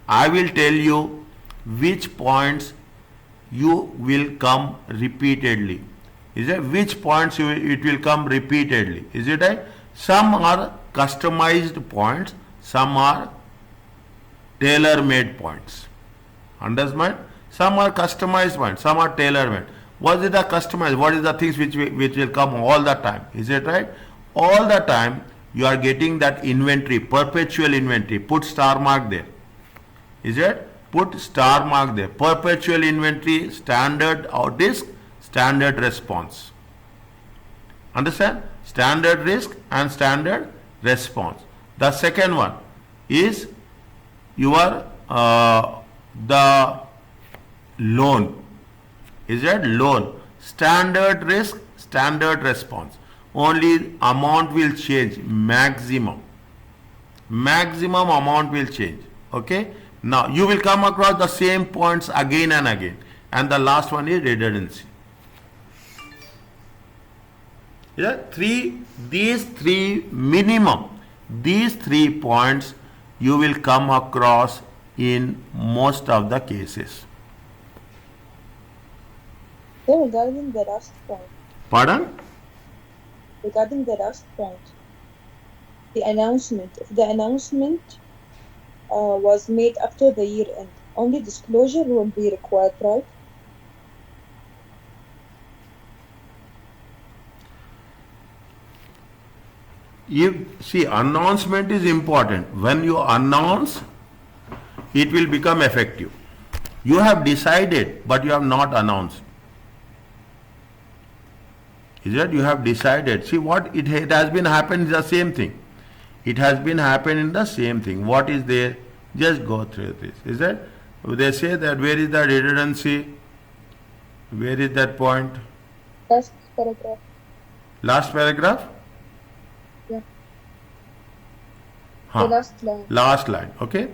I will tell you which points you will come repeatedly. Is it? Which points it will come repeatedly. Is it right? Some are customized points, some are tailor-made points. Understand? Some are customized points, some are tailor-made. What is the customized? What is the things which will come all the time? Is it right? All the time you are getting that inventory, perpetual inventory. Put star mark there. Is it? Put star mark there. Perpetual inventory, standard risk, standard response. Understand? Standard risk and standard response. The second one is your the loan. Is it? Loan. Standard risk, standard response. Only amount will change, maximum. Maximum amount will change. Okay? Now you will come across the same points again and again. And the last one is redundancy. Yeah, these three points you will come across in most of the cases. So regarding the last point, Pardon? regarding the last point, the announcement, if the announcement was made after the year end, only disclosure will be required, right? Announcement is important. When you announce, it will become effective. You have decided, but you have not announced. Is that you have decided? See what it has been happening is the same thing. It has been happening the same thing. What is there? Just go through this. Is that? They say that where is the redundancy? Where is that point? Last paragraph. Last paragraph? Yeah. Huh. The last line. Last line. Okay.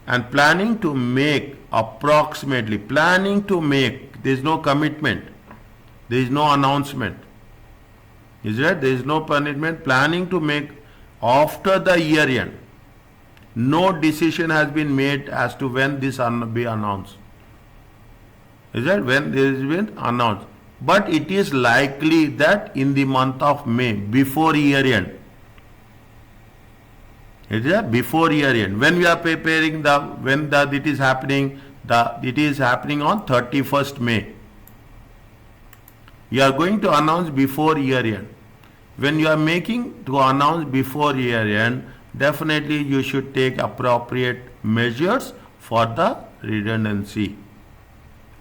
And planning to make approximately. Planning to make. There is no commitment. There is no announcement. Is that? There is no punishment. Planning to make after the year end. No decision has been made as to when this be announced. Is that when there is been announced? But it is likely that in the month of May, before year end, it is a before year end. When we are preparing it is happening, it is happening on 31st May. You are going to announce before year end. When you are making to announce before year end, definitely you should take appropriate measures for the redundancy.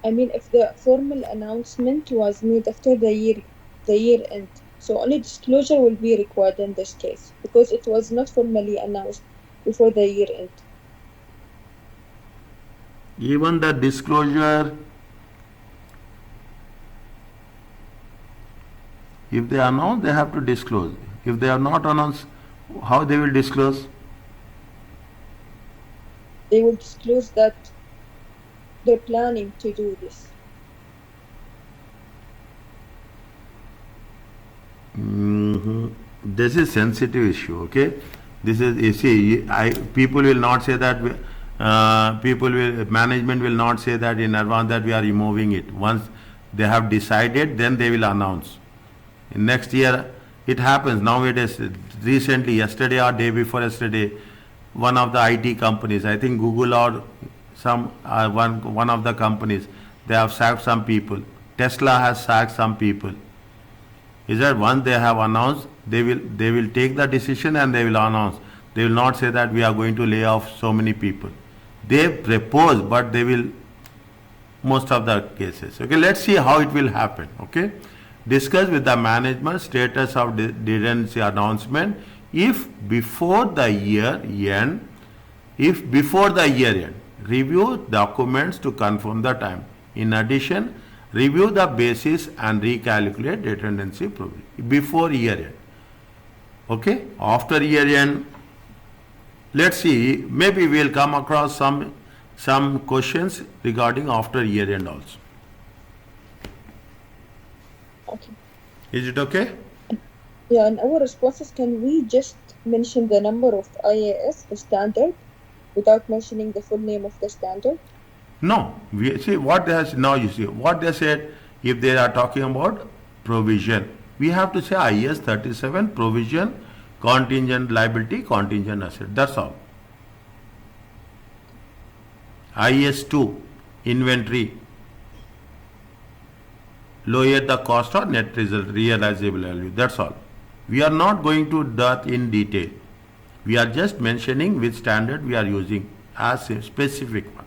I mean, if the formal announcement was made after the year end, so only disclosure will be required in this case because it was not formally announced before the year end. Even the disclosure, if they announce, they have to disclose. If they are not announced, how they will disclose? They will disclose that they're planning to do this. This is sensitive issue, okay? This is, you see, people will not say that, management will not say that in advance that we are removing it. Once they have decided, then they will announce. In next year, it happens nowadays. Recently, yesterday or day before yesterday, one of the IT companies, I think Google or one of the companies, they have sacked some people. Tesla has sacked some people. Is that once they have announced, they will take the decision and they will announce. They will not say that we are going to lay off so many people. They propose, but they will, most of the cases. Okay, let's see how it will happen. Okay, discuss with the management status of redundancy announcement if before the year end, review documents to confirm the time. In addition, review the basis and recalculate redundancy provision before year end. Okay, after year end, let's see, maybe we'll come across some questions regarding after year end also. Okay. Is it okay? Yeah, in our responses, can we just mention the number of IAS, the standard, without mentioning the full name of the standard? No, we see what they have now. You see what they said. If they are talking about provision, we have to say IS 37 provision, contingent liability, contingent asset. That's all. IS 2 inventory, lower the cost or net result realizable value. That's all. We are not going to that in detail. We are just mentioning which standard we are using as a specific one.